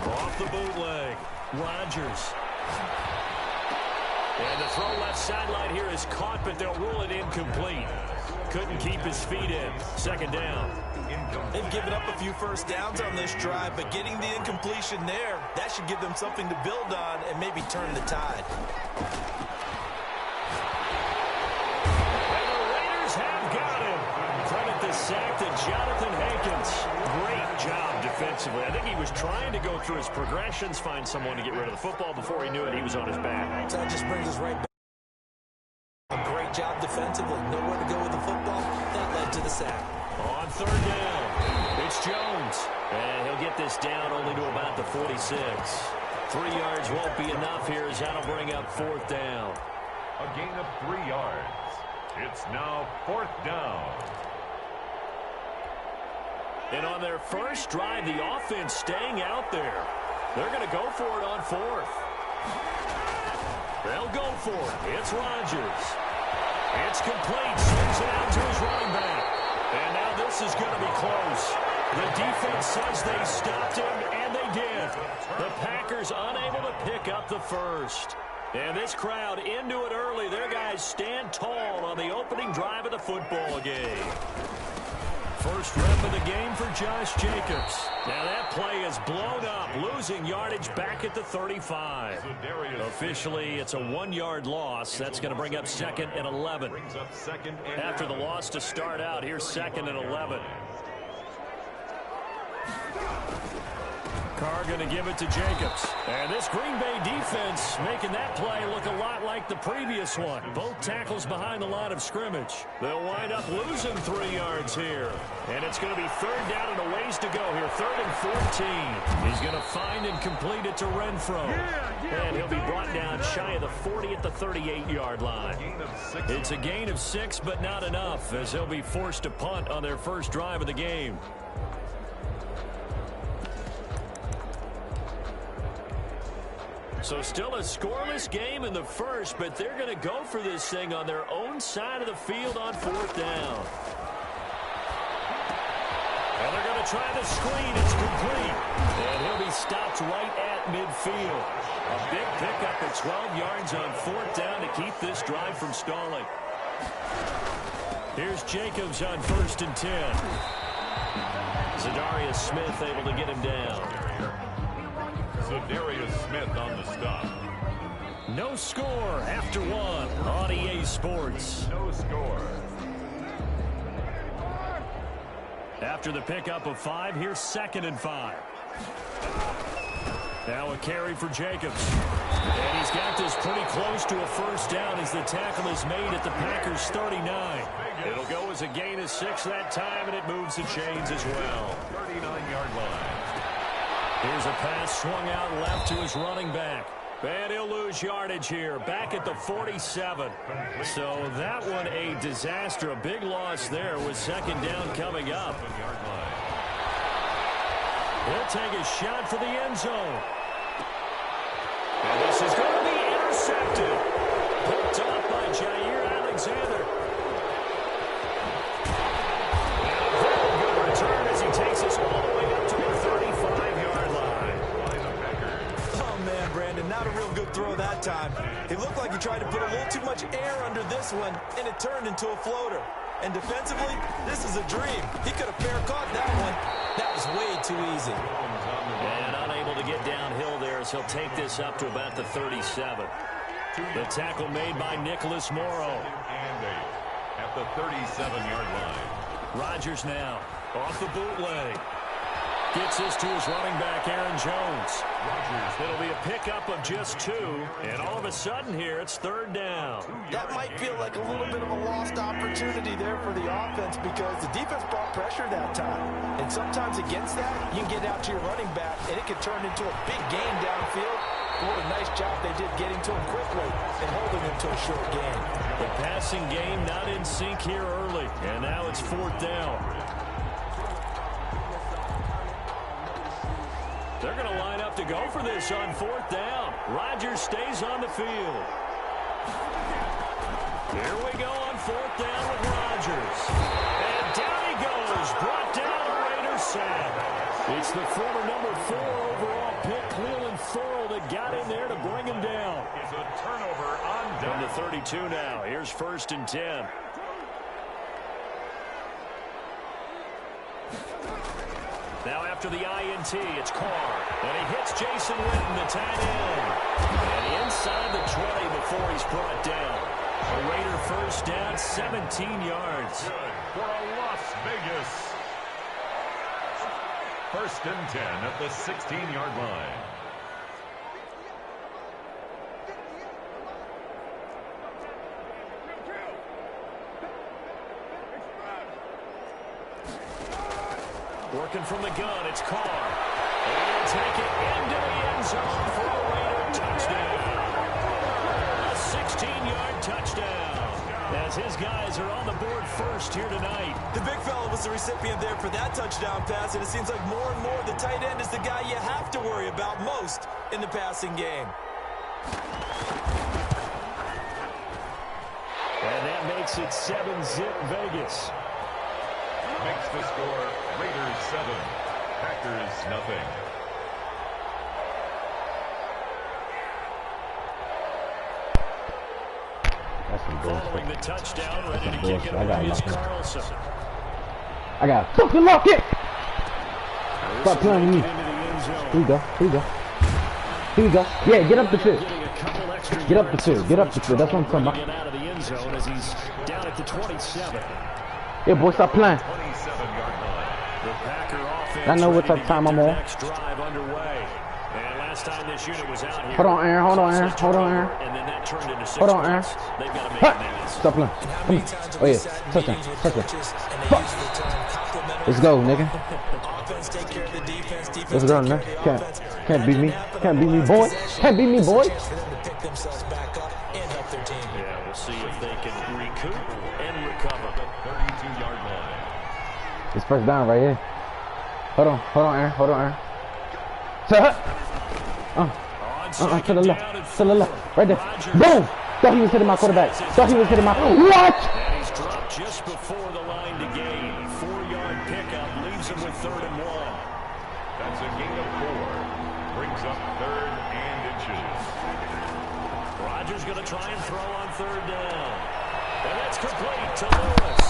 Off the bootleg, Rodgers. And the throw left sideline here is caught, but they'll rule it incomplete. Couldn't keep his feet in. 2nd down. They've given up a few 1st downs on this drive, but getting the incompletion there, that should give them something to build on and maybe turn the tide. And the Raiders have got him. Credit the sack to Jonathan Hankins. Great job defensively. I think he was trying to go through his progressions, find someone to get rid of the football. Before he knew it, he was on his back. So that just brings us right back. A great job defensively. Nowhere to go with the football. That led to the sack. On 3rd down, it's Jones. And he'll get this down only to about the 46. 3 yards won't be enough here as that'll bring up 4th down. A gain of 3 yards. It's now 4th down. And on their first drive, the offense staying out there. They're going to go for it on 4th. They'll go for it. It's Rodgers. It's complete. Swings it out to his running back. And now this is going to be close. The defense says they stopped him, and they did. The Packers unable to pick up the 1st. And this crowd into it early. Their guys stand tall on the opening drive of the football game. First rep of the game for Josh Jacobs. Now that play is blown up, losing yardage back at the 35. Officially, it's a 1-yard loss. That's going to bring up 2nd and 11. After the loss to start out, here's 2nd and 11. Carr going to give it to Jacobs. And this Green Bay defense making that play look a lot like the previous one. Both tackles behind the line of scrimmage. They'll wind up losing 3 yards here. And it's going to be 3rd down and a ways to go here. 3rd and 14. He's going to find and complete it to Renfro. And he'll be brought down shy of the 40 at the 38-yard line. It's a gain of 6, but not enough, as they'll be forced to punt on their first drive of the game. So still a scoreless game in the first, but they're going to go for this thing on their own side of the field on 4th down. And they're going to try the screen. It's complete. And he'll be stopped right at midfield. A big pickup at 12 yards on 4th down to keep this drive from stalling. Here's Jacobs on 1st and 10. Zadarius Smith able to get him down. Zadarius Smith on the stop. No score after 1 on EA Sports. No score. After the pickup of 5, here's 2nd and 5. Now a carry for Jacobs. And he's got this pretty close to a 1st down as the tackle is made at the Packers' 39. It'll go as a gain of 6 that time, and it moves the chains as well. 39-yard line. Here's a pass swung out left to his running back. And he'll lose yardage here, back at the 47. So that one a disaster, a big loss there with 2nd down coming up. He'll take a shot for the end zone. And this is going to be intercepted. Picked off by Jair Alexander. Very good return as he takes us all the way up to the 35-yard line. Oh, man, Brandon, not a real good throw that time. It looked like he tried to put a little too much air under this one, and it turned into a floater. And defensively, this is a dream. He could have fair caught that one. That was way too easy. And unable to get downhill there as he'll take this up to about the 37. The tackle made by Nicholas Morrow. And at the 37-yard line. Rodgers now off the bootleg. Gets this to his running back, Aaron Jones. It'll be a pickup of just 2, and all of a sudden here, it's 3rd down. That might feel like a little bit of a lost opportunity there for the offense because the defense brought pressure that time. And sometimes against that, you can get out to your running back, and it can turn into a big gain downfield. What a nice job they did getting to him quickly and holding him to a short gain. The passing game not in sync here early, and now it's 4th down. They're going to line up to go for this on 4th down. Rodgers stays on the field. Here we go on 4th down with Rodgers. And down he goes. Brought down a Raiders sack. It's the former number 4 overall pick, Cleveland Thorell, that got in there to bring him down. It's a turnover on down. From the 32 now. Here's 1st and 10. Now after the INT, it's Carr. And he hits Jason Witten, the tight end. And inside the 20 before he's brought down. A Raider 1st down, 17 yards. Good for a Las Vegas. 1st and 10 at the 16-yard line. Working from the gun, it's Carr. And he'll take it into the end zone for a Raider touchdown. A 16-yard touchdown. As his guys are on the board first here tonight. The big fella was the recipient there for that touchdown pass, and it seems like more and more the tight end is the guy you have to worry about most in the passing game. And that makes it 7-zip Vegas. Makes the score Raiders 7, Packers nothing. That's some bullshit. Following the touchdown, ready to kick it I got away is lucky. Carlson. I got fucking lucky. Stop playing with me. Into the end zone. Here we go. Here we go. Here we go. Yeah, get up the field. Getting a couple extra Get up the yards field. Get up the field. That's what I'm talking to about. get out of the end zone as he's down at the 27. Yeah, boy, stop playing. 27-yard line. The Packer offense I know what ready type to of time get I'm their on. next drive underway. And last time this unit was out here. Hold on, Aaron. Hold on, Aaron. Hold on, Aaron. And then that turned into 6 Hold on, Aaron. points. They've got to make Huh. amends. Stop playing. And how Come many on. times have Oh, we yeah. sat in Touchdown. meetings with Touchdown. coaches and they Fuck. use the term complementary Let's go, nigga. offense take care of the defense, defense Let's take go, care man. of the Can't offense. beat me. That didn't Can't beat me, happen boy. on possession. Can't beat me, It's a boy. chance for them to pick themselves back up and help their team. Yeah, we'll see if they can recoup and recover. 32-yard line. It's 1st down right here. Hold on, Aaron. Hold on, Aaron. To the left, right there. Boom! Thought he was hitting my quarterback. Thought he was hitting my. What? And he's dropped just before the line to gain. 4-yard pickup leaves him with 3rd and 1. That's a gain of 4. Brings up 3rd and Rodgers going to try and throw on third down. And that's complete to Lewis.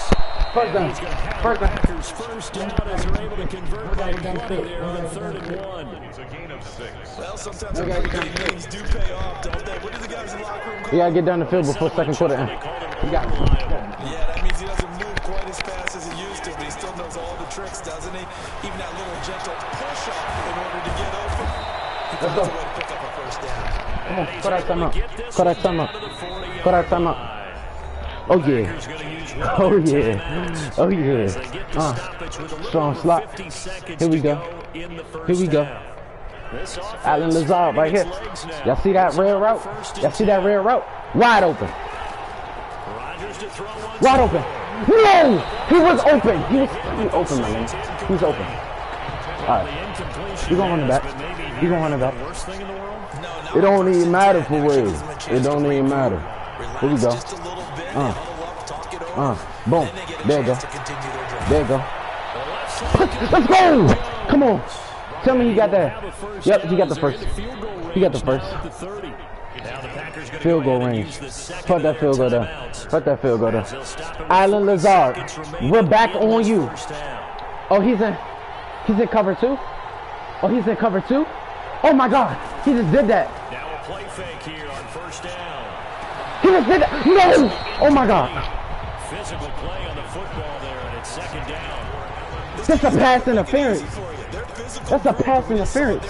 First down. First down. Packers first down as they're able to convert by plenty there on 3rd and 1. It's a gain of 6. Well, sometimes the big games do pay off, don't they? What do the guys in the locker room call? You gotta get down the field before second quarter ends. You got Yeah, that means he doesn't move quite as fast as he used to, but he still knows all the tricks, doesn't he? Even that little gentle push-up in order to get open. He finds a way to pick up a first down. Come on, cut that time out. Cut that time out. Cut that time out. Oh yeah. Oh yeah. Oh yeah. Strong slot. Here we go. Here we go. Allen Lazard right here. Y'all see that red route? Y'all see that red route? Wide open. Wide open. No! He was open. He was open, my man. He was open. Alright. We're gonna run it back. We're gonna run it back. It don't even matter for Wade. It don't even matter. Here we go. Boom. There you go. There you go. Let's go! Come on. Tell me you got that. Yep, he got the first. He got the first. Field goal range. Put that field goal there. Put that field goal there. Allen Lazard, we're back on you. Oh, he's in cover 2? Oh, he's in cover 2? Oh my God, he just did that. Now a play fake here on first down. He just did that. No! Oh my God. Physical play on the football there, and it's 2nd down. That's a pass interference. That's a pass interference.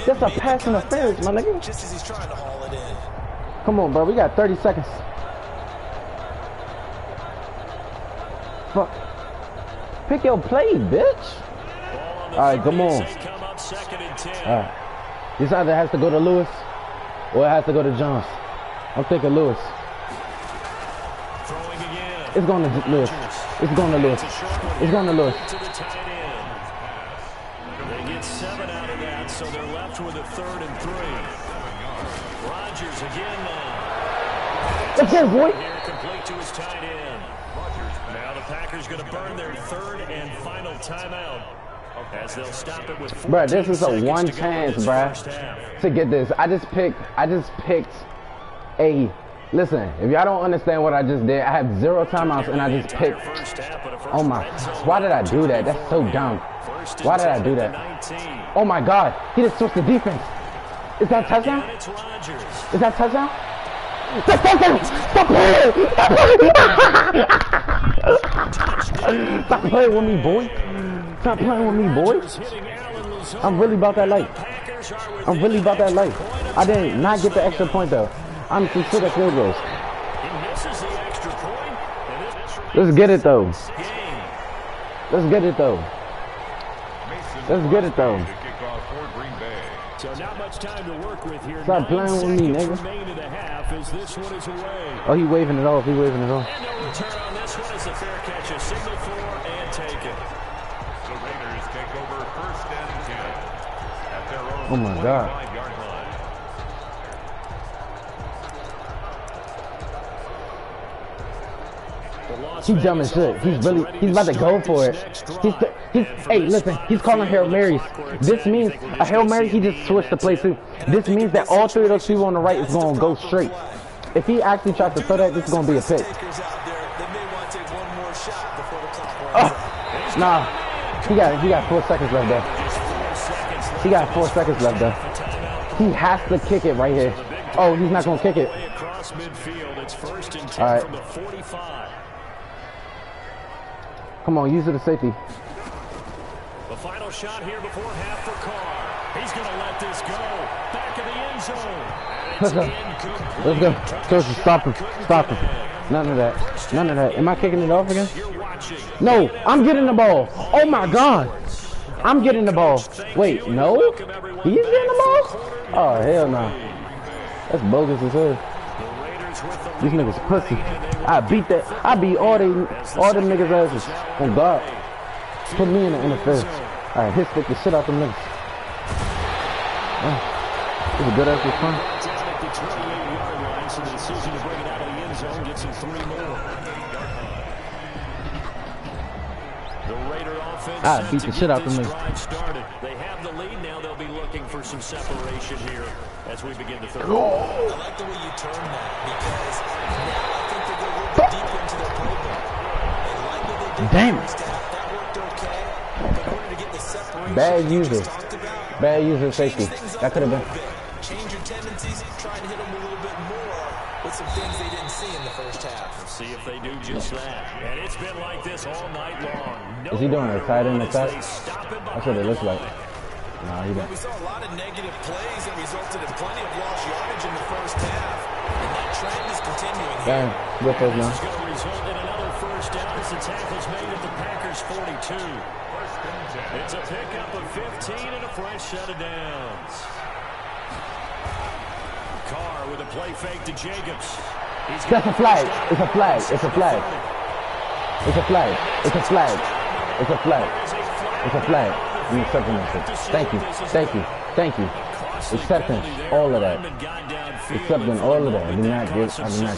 That's a pass interference, my nigga. Just as he's trying to haul it in. Come on, bro. We got 30 seconds. Fuck. Pick your play, bitch. All right, come on. All right. This either has to go to Lewis or it has to go to Jones. I'm thinking Lewis. It's going to Lewis. It's going to Lewis. It's going to Lewis. They get 7 out of that, so they're left with a 3rd and 3. Rodgers again now. Let's go, boy. Here, complete to his tight end. Now the Packers going to burn their 3rd and final timeout. As they'll stop it with 14 Bruh, this is a one seconds to go in chance, this bruh, first half. to get this. I just picked a. Listen, if y'all don't understand what I just did, I had 0 timeouts and I just picked. Oh my, why did I do that? That's so dumb. Why did I do that? Oh my God, he just switched the defense. Is that touchdown? Is that touchdown? That's touchdown! Stop playing! Stop playing with me, boy. Stop playing with me, boy. I'm really about that life. I'm really about that life. I did not get the extra point though. I'm some shit at field goals. Let's get it though. Let's get it though. Let's get it though. So not much time to work with here. Stop playing with me, nigga. Oh, he waving it off. He waving it off. And no return on this one is a fair catch. A signal for and take it. The Raiders take over 1st and 10 at their own Oh my God. 25-yard line. He's dumb as shit. He's about to go for it. Hey, listen, he's calling Hail Marys. This means a Hail Mary, he just switched the play too. This means that all 3 of those people on the right is going to go straight. If he actually tries to throw that, this is going to be a pick. Nah, he got 4 seconds left there. He got 4 seconds left there. He has to kick it right here. Oh, he's not going to kick it. All right. Come on, use it as safety. The final shot here before half for Carr. He's going to let this go. Back of the end zone. Let's go. Stop him. Stop him. None of that. None of that. Am I kicking it off again? No, I'm getting the ball. Oh my God. I'm getting the ball. Wait, no? He's getting the ball? Oh, hell no. That's bogus as hell. These niggas pussy. I beat that. I beat all them niggas asses. Oh God. Put me in the interference. Alright, hit stick the shit out them niggas. Oh, this is a good ass fun. At the 28-yard line, so the decision to bring it out of the end zone gets him 3 more. The Raider offense I beat the shit out of them. started. They have the lead now. They'll be looking for some separation here as we begin the third. I like the way you turn that because now I think they go a little bit deeper into their playbook. They like what they did Damn. first half. That worked okay. But in order to get the separation Bad that you user. just talked about, Bad user change safety. things up That could have a been. little bit. Change your tendencies. Try and hit them a little bit more with some things they didn't see in the first half. See if they do just that. And it's been like this all night long. Is he doing a tight end attack? That's what it looks like. Nah, he Well, don't. we saw a lot of negative plays that resulted in plenty of lost yardage in the first half, and that trend is continuing here. Damn, good first This down. is going to result in another first down as the tackle's made at the Packers' 42. First and 10. It's a pickup of 15 and a fresh set of downs. Carr with a play fake to Jacobs. That's a flag. It's a flag. It's a flag. It's a flag. It's a flag. It's a flag. It's a flag. I'm accepting that. Thank you. Thank you. Thank you. Accepting all of that. Accepting all of that. I do not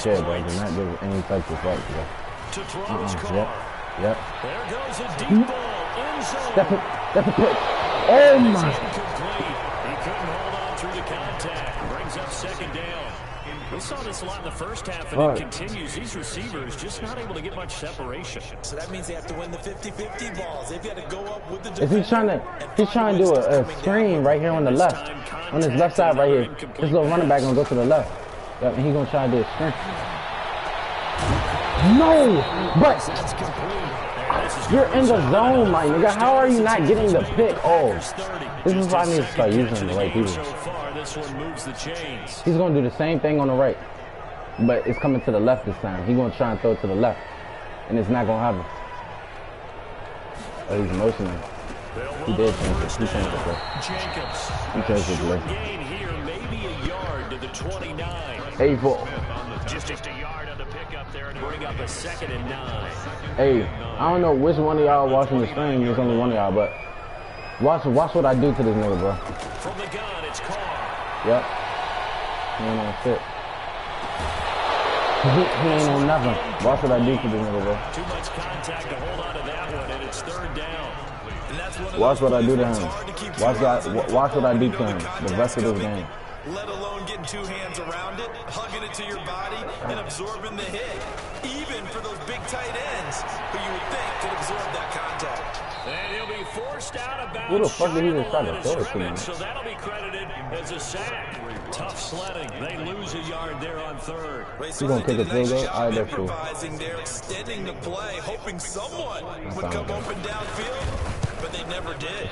care, bro. I do not give any type of fuck, bro. To throw is Carr. Yep. There goes a deep ball. End zone. That's a pick. Oh my. Incomplete. He couldn't hold on through the contact. Brings up second down. We saw this a lot in the first half, and it continues. These receivers just not able to get much separation. So that means they have to win the 50-50 balls. They've got to go up with the Is he trying to? He's trying to do a screen right here on the left, on his left side right here. This little running back gonna go to the left. Yep, and he's gonna try to do a screen. No, but you're in the zone, my nigga. How are you not getting the pick? Oh, this is why I need to start using the right people. He's gonna do the same thing on the right, but it's coming to the left this time. He's gonna try and throw it to the left, and it's not gonna happen. Oh, he's motioning. He did change it. He changed it, bro. Jacobs. He changed it, bro. Gain here, maybe a yard to the 29. 84. Just a yard on the pickup there to bring up a 2nd and 9. Hey, I don't know which one of y'all watching the stream. There's only one of y'all, but watch what I do to this nigga, bro. From the gun, it's Carr. Yep. He ain't on shit. He ain't on nothing. Watch what I do to this nigga, bro. Too much contact to hold on to that one, and it's 3rd down. Watch what I do to him. Watch what I do to him the rest of this game. Let alone getting two hands around it, hugging it to your body, and absorbing the hit. Even for those big tight ends, who you would think could absorb that contact. And he'll be forced out of bounds. Who the fuck did he just try to throw it to, man? So that'll be credited as a sack. Tough sledding. They lose a yard there on 3rd. He's gonna kick a field goal. All right, that's cool. Improvising there, extending the play, hoping someone would come open downfield, but they never did.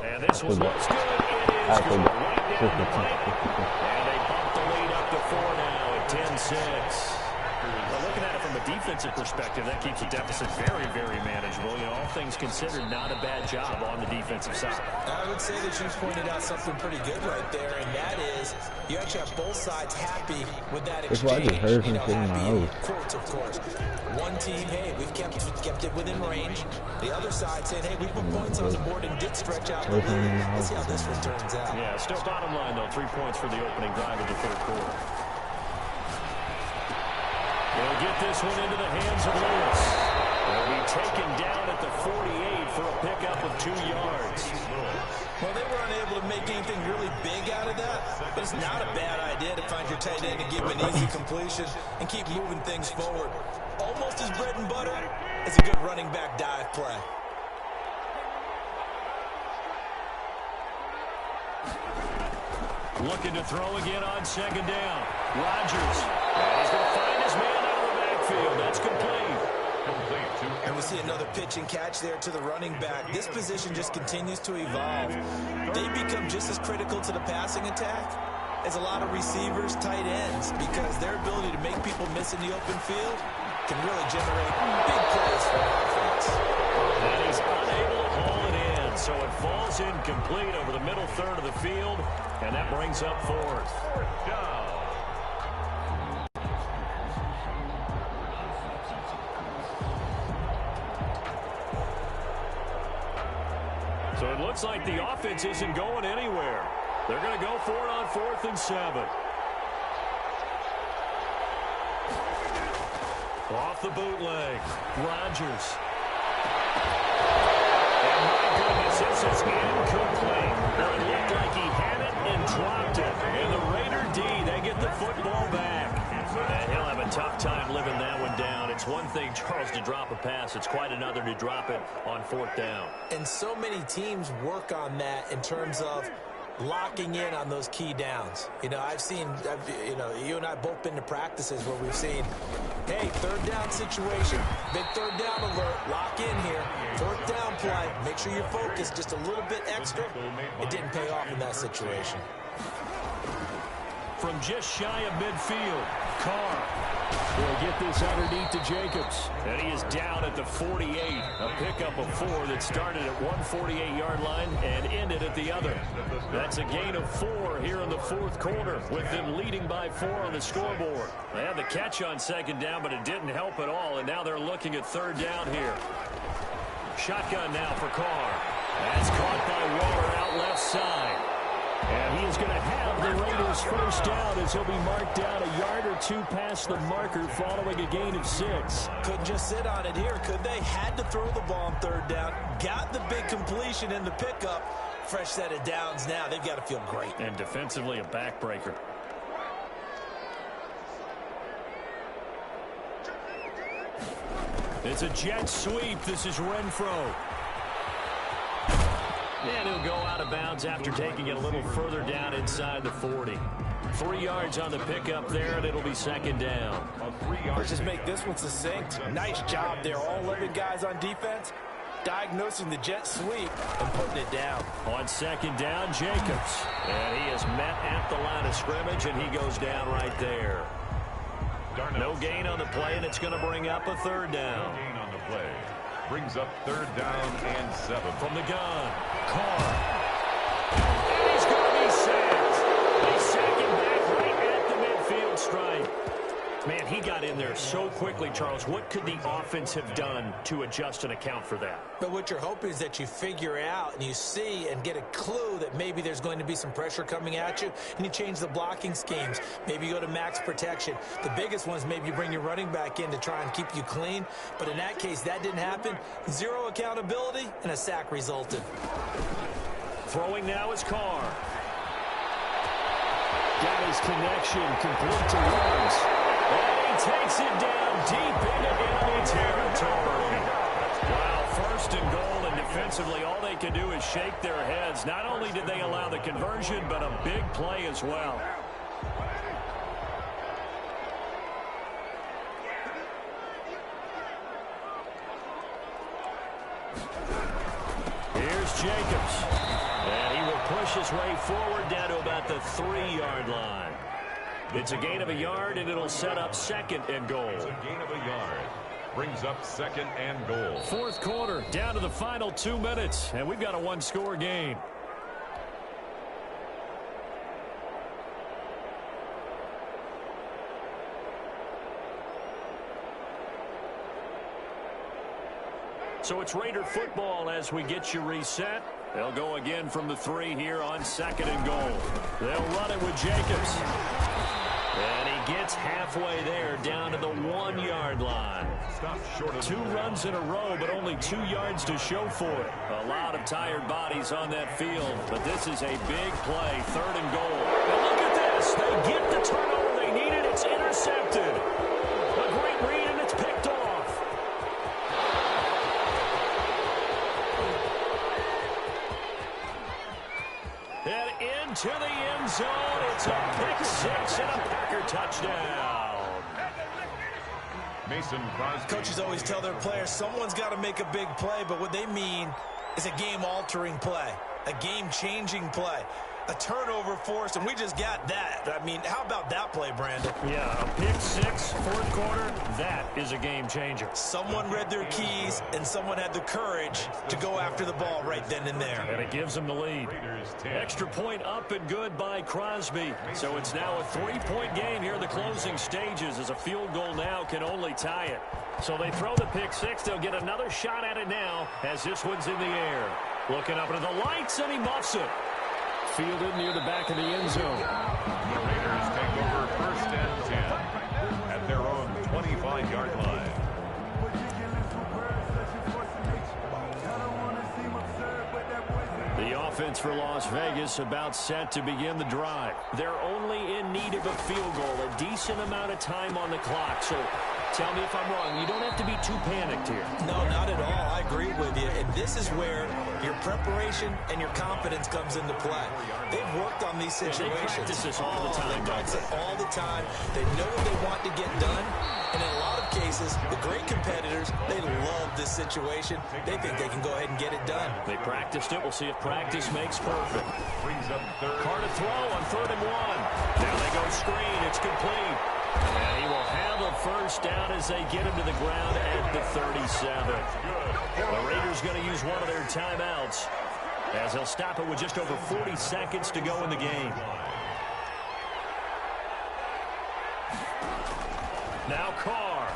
And this one looks good. It is good. Right down the pipe. And they bump the lead up to 4 now at 10-6. Well, looking at it from a defensive perspective, that keeps the deficit very, very manageable. You know, all things considered, not a bad job on the defensive side. I would say that you've pointed out something pretty good right there, and that is you actually have both sides happy with that exchange. That's why I just heard him sitting happy my in nose. quotes, of course. One team, hey, we've kept it within range. The other side saying, hey, we put points on the board and did stretch out the lead. Let's see how this one turns out. Yeah, still bottom line, though. 3 points for the opening drive of the 3rd quarter. They'll get this one into the hands of Lewis. They'll be taken down at the 48 for a pickup of 2 yards. Well, they were unable to make anything really big out of that, but it's not a bad idea to find your tight end and give him an easy completion and keep moving things forward. Almost as bread and butter as a good running back dive play. Looking to throw again on 2nd down. Rodgers. And he's going to find his man out of the backfield. That's complete. And we see another pitch and catch there to the running back. This position just continues to evolve. They become just as critical to the passing attack as a lot of receivers, tight ends, because their ability to make people miss in the open field can really generate big plays for offense. And he's unable to haul it in, so it falls incomplete over the middle 3rd of the field, and that brings up 4th. 4th down. So it looks like the offense isn't going anywhere. They're going to go for it on 4th and 7. Off the bootleg, Rodgers. And my goodness, this is incomplete. Well, it looked like he had it and dropped it. And the Raider D, they get the football back. And he'll have a tough time living that one down. It's one thing, Charles, to drop a pass. It's quite another to drop it on 4th down. And so many teams work on that in terms of locking in on those key downs. You know, you and I both been to practices where we've seen, hey, 3rd down situation, big 3rd down alert, lock in here, 4th down play, make sure you're focused just a little bit extra. It didn't pay off in that situation. From just shy of midfield, Carr will get this underneath to Jacobs. And he is down at the 48. A pickup of 4 that started at 148-yard line and ended at the other. That's a gain of 4 here in the 4th quarter, with them leading by 4 on the scoreboard. They had the catch on 2nd down, but it didn't help at all, and now they're looking at 3rd down here. Shotgun now for Carr. That's caught by Waller out left side. And he is going to have the Raiders' 1st down as he'll be marked down a yard or 2 past the marker following a gain of 6. Couldn't just sit on it here, could they? Had to throw the ball on 3rd down. Got the big completion in the pickup. Fresh set of downs now. They've got to feel great. And defensively a backbreaker. It's a jet sweep. This is Renfro. And he'll go out of bounds after taking it a little further down inside the 40. 3 yards on the pickup there, and it'll be 2nd down. Let's just make this one succinct. Nice job there. All 11 guys on defense diagnosing the jet sweep and putting it down. On 2nd down, Jacobs. And he is met at the line of scrimmage, and he goes down right there. No gain on the play, and it's going to bring up a 3rd down. No gain on the play. Brings up 3rd down and 7. From the gun, Carr. And he's going to be sacked. They sack him back right at the midfield stripe. Man, he got in there so quickly, Charles. What could the offense have done to adjust and account for that? But what you're hoping is that you figure out and you see and get a clue that maybe there's going to be some pressure coming at you, and you change the blocking schemes. Maybe you go to max protection. The biggest one is maybe you bring your running back in to try and keep you clean. But in that case, that didn't happen. 0 accountability, and a sack resulted. Throwing now is Carr. Got his connection, complete to Williams. And he takes it down deep into enemy territory. Wow, 1st and goal, and defensively all they can do is shake their heads. Not only did they allow the conversion, but a big play as well. Here's Jacobs. And he will push his way forward down to about the 3-yard line. It's a gain of a yard, and it'll set up 2nd and goal. It's a gain of a yard. Brings up 2nd and goal. 4th quarter, down to the final 2 minutes, and we've got a 1-score game. So it's Raider football as we get you reset. They'll go again from the 3 here on 2nd and goal. They'll run it with Jacobs. And he gets halfway there, down to the 1-yard line. 2 runs in a row, but only 2 yards to show for it. A lot of tired bodies on that field, but this is a big play, 3rd and goal. And look at this. They get the turnover they needed. It's intercepted. A great read, and it's picked off. And into the end zone. It's a pick 6 and a Packer touchdown. Mason Crosby. Coaches always tell their players someone's got to make a big play, but what they mean is a game-altering play, a game-changing play, a turnover forced, and we just got that. I mean, how about that play, Brandon? Yeah, a pick 6, 4th quarter, that is a game changer. Someone read their keys, and someone had the courage to go after the ball right then and there. And it gives them the lead. Extra point up and good by Crosby. So it's now a 3-point game here in the closing stages, as a field goal now can only tie it. So they throw the pick 6. They'll get another shot at it now as this one's in the air. Looking up into the lights, and he muffs it. Fielded near the back of the end zone. The Raiders take over 1st and 10 at their own 25-yard line. offense for Las Vegas about set to begin the drive. They're only in need of a field goal, a decent amount of time on the clock. So tell me if I'm wrong. You don't have to be too panicked here. No, not at all. I agree with you. And this is where your preparation and your confidence comes into play. They've worked on these situations. They practice this all the time. They practice it all the time. They know what they want to get done. And in a lot of cases, the great competitors, they love this situation. They think they can go ahead and get it done. They practiced it. We'll see if practice makes perfect. Brings up third. Carr to throw on 3rd and 1. Now they go screen. It's complete. And he will have a first down as they get him to the ground at the 37. The Raiders going to use one of their timeouts as they'll stop it with just over 40 seconds to go in the game. Now Carr.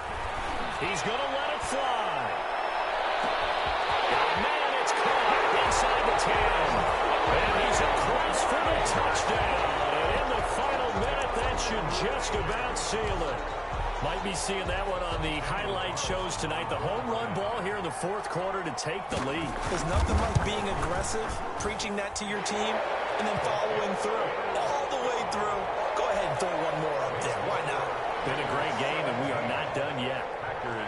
He's going to let it fly. Oh, man, it's caught inside the 10. And he's across for the touchdown. And in the final minute, that should just about seal it. Might be seeing that one on the highlight shows tonight. The home run ball here in the 4th quarter to take the lead. There's nothing like being aggressive, preaching that to your team, and then following through. All the way through. Go ahead and throw one more up there. Why not? Been a great game, and we are not done yet.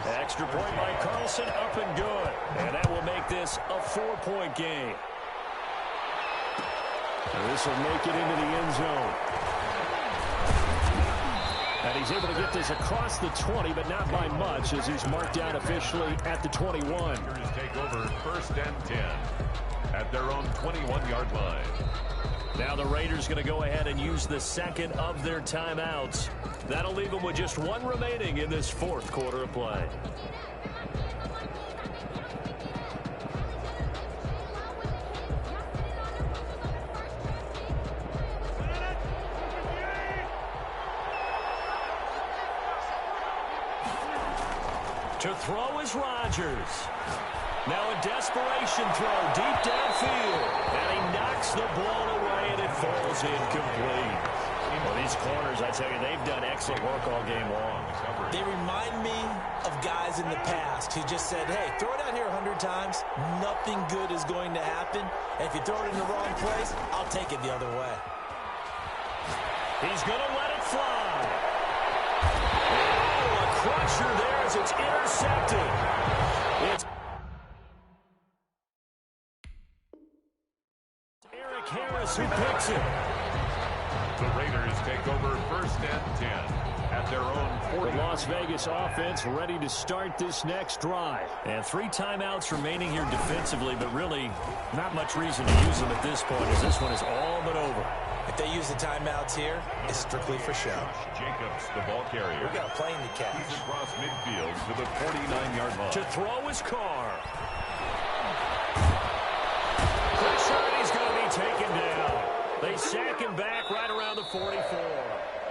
Extra point by Carlson, up and good. And that will make this a 4-point game. And this will make it into the end zone. And he's able to get this across the 20, but not by much, as he's marked down officially at the 21. Raiders take over 1st and 10 at their own 21-yard line. Now the Raiders going to go ahead and use the second of their timeouts. That'll leave them with just one remaining in this 4th quarter of play. To throw is Rodgers. Now a desperation throw deep downfield. And he knocks the ball away, and it falls incomplete. Well, these corners, I tell you, they've done excellent work all game long. They remind me of guys in the past who just said, hey, throw it out here 100 times. Nothing good is going to happen. And if you throw it in the wrong place, I'll take it the other way. He's going to let it fly. Oh, a crusher there as it's intercepted. It's Eric Harris who picks it. The Raiders take over 1st and 10 at their own 40. The Las Vegas offense ready to start this next drive. And 3 timeouts remaining here defensively, but really not much reason to use them at this point, as this one is all but over. If they use the timeouts here, it's strictly for show. Jacobs, the ball carrier. We got a plane to catch. He's across midfield to the 49-yard line. To throw is Carr. Pressure, and he's going to be taken down. They sack him back right around the 44.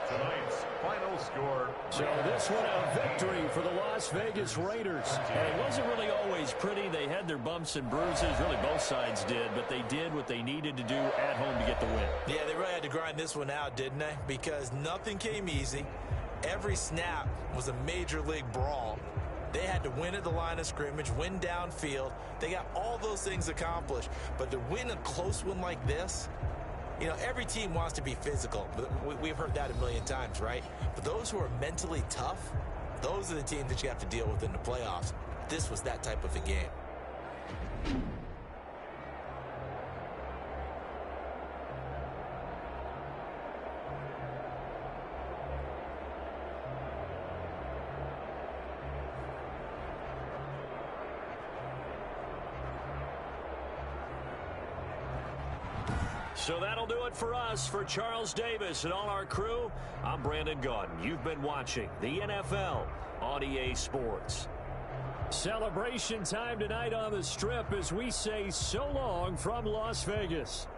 Tonight's final score. So this one a victory for the Las Vegas Raiders. And it wasn't really always pretty. They had their bumps and bruises. Really both sides did. But they did what they needed to do at home to get the win. Yeah, they really had to grind this one out, didn't they? Because nothing came easy. Every snap was a major league brawl. They had to win at the line of scrimmage, win downfield. They got all those things accomplished. But to win a close one like this, you know, every team wants to be physical. We've heard that a million times, right? But those who are mentally tough, those are the teams that you have to deal with in the playoffs. This was that type of a game. So that'll do it for us. For Charles Davis and all our crew, I'm Brandon Gaudin. You've been watching the NFL on EA Sports. Celebration time tonight on the Strip as we say so long from Las Vegas.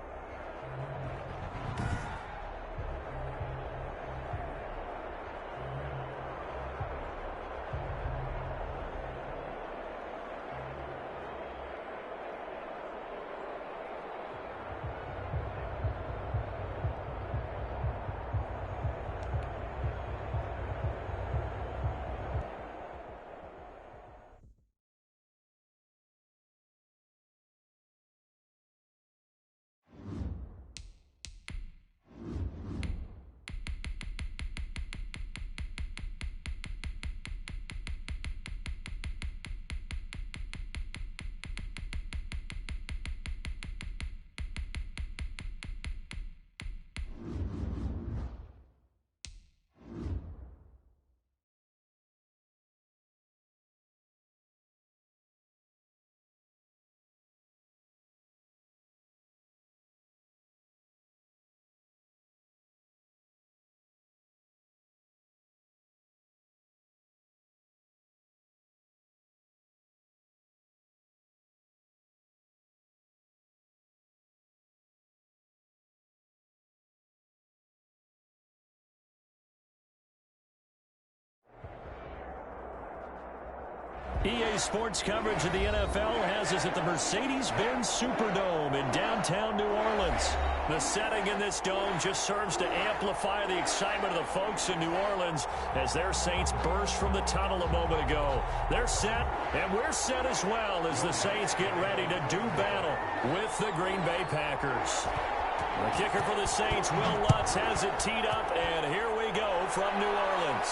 EA Sports coverage of the NFL has us at the Mercedes-Benz Superdome in downtown New Orleans. The setting in this dome just serves to amplify the excitement of the folks in New Orleans as their Saints burst from the tunnel a moment ago. They're set, and we're set as well as the Saints get ready to do battle with the Green Bay Packers. The kicker for the Saints, Will Lutz, has it teed up, and here we go from New Orleans.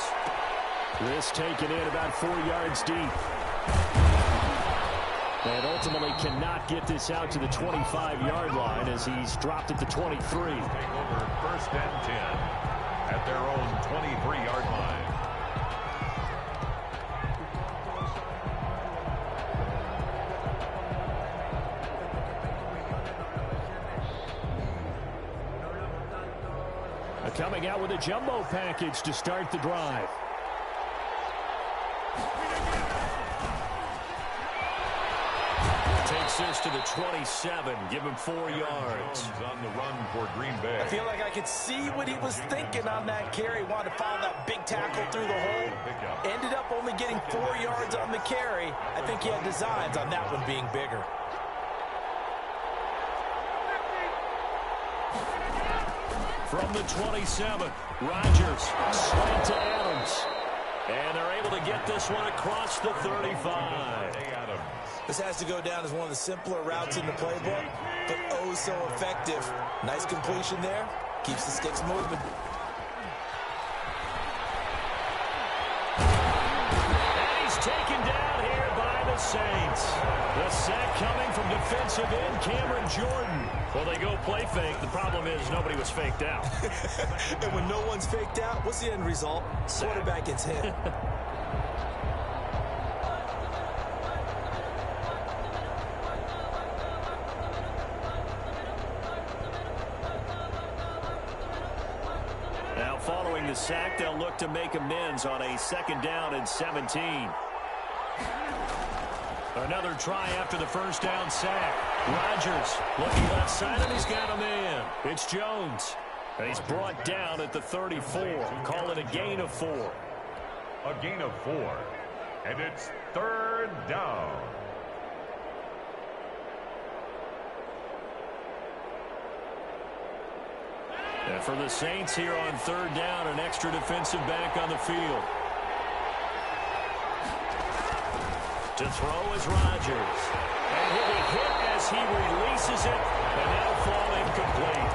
This taken in about 4 yards deep. And ultimately cannot get this out to the 25-yard line as he's dropped at the 23. Take over first and 10 at their own 23-yard line. Coming out with a jumbo package to start the drive. Takes this to the 27. Give him 4 yards. On the run for Green Bay. I feel like I could see what he was thinking on that carry. Wanted to follow that big tackle through the hole. Ended up only getting 4 yards on the carry. I think he had designs on that one being bigger. From the 27, Rodgers slant to Adams. And they're able to get this one across the 35. This has to go down as one of the simpler routes in the playbook, but oh so effective. Nice completion there. Keeps the sticks moving. And he's taken down here by the Saints. The sack coming from defensive end Cameron Jordan. Well, they go play fake. The problem is nobody was faked out. And when no one's faked out, what's the end result? Quarterback gets hit. Now, following the sack, they'll look to make amends on a 2nd down and 17. Another try after the first down sack. Rodgers looking left side, and he's got a man. It's Jones. And he's brought down at the 34. Call it a gain of 4. A gain of 4. And it's 3rd down. And for the Saints here on 3rd down, an extra defensive back on the field. To throw is Rodgers. And he'll be hit as he releases it, and that'll fall incomplete.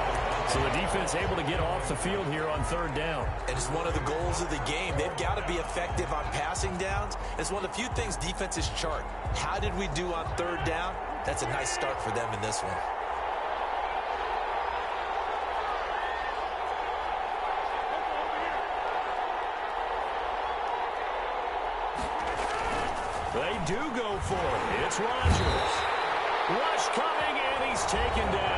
So the defense able to get off the field here on 3rd down. And it's one of the goals of the game. They've got to be effective on passing downs. It's one of the few things defenses chart. How did we do on 3rd down? That's a nice start for them in this one. They do go for it. It's Rodgers. Rush coming, and he's taken down.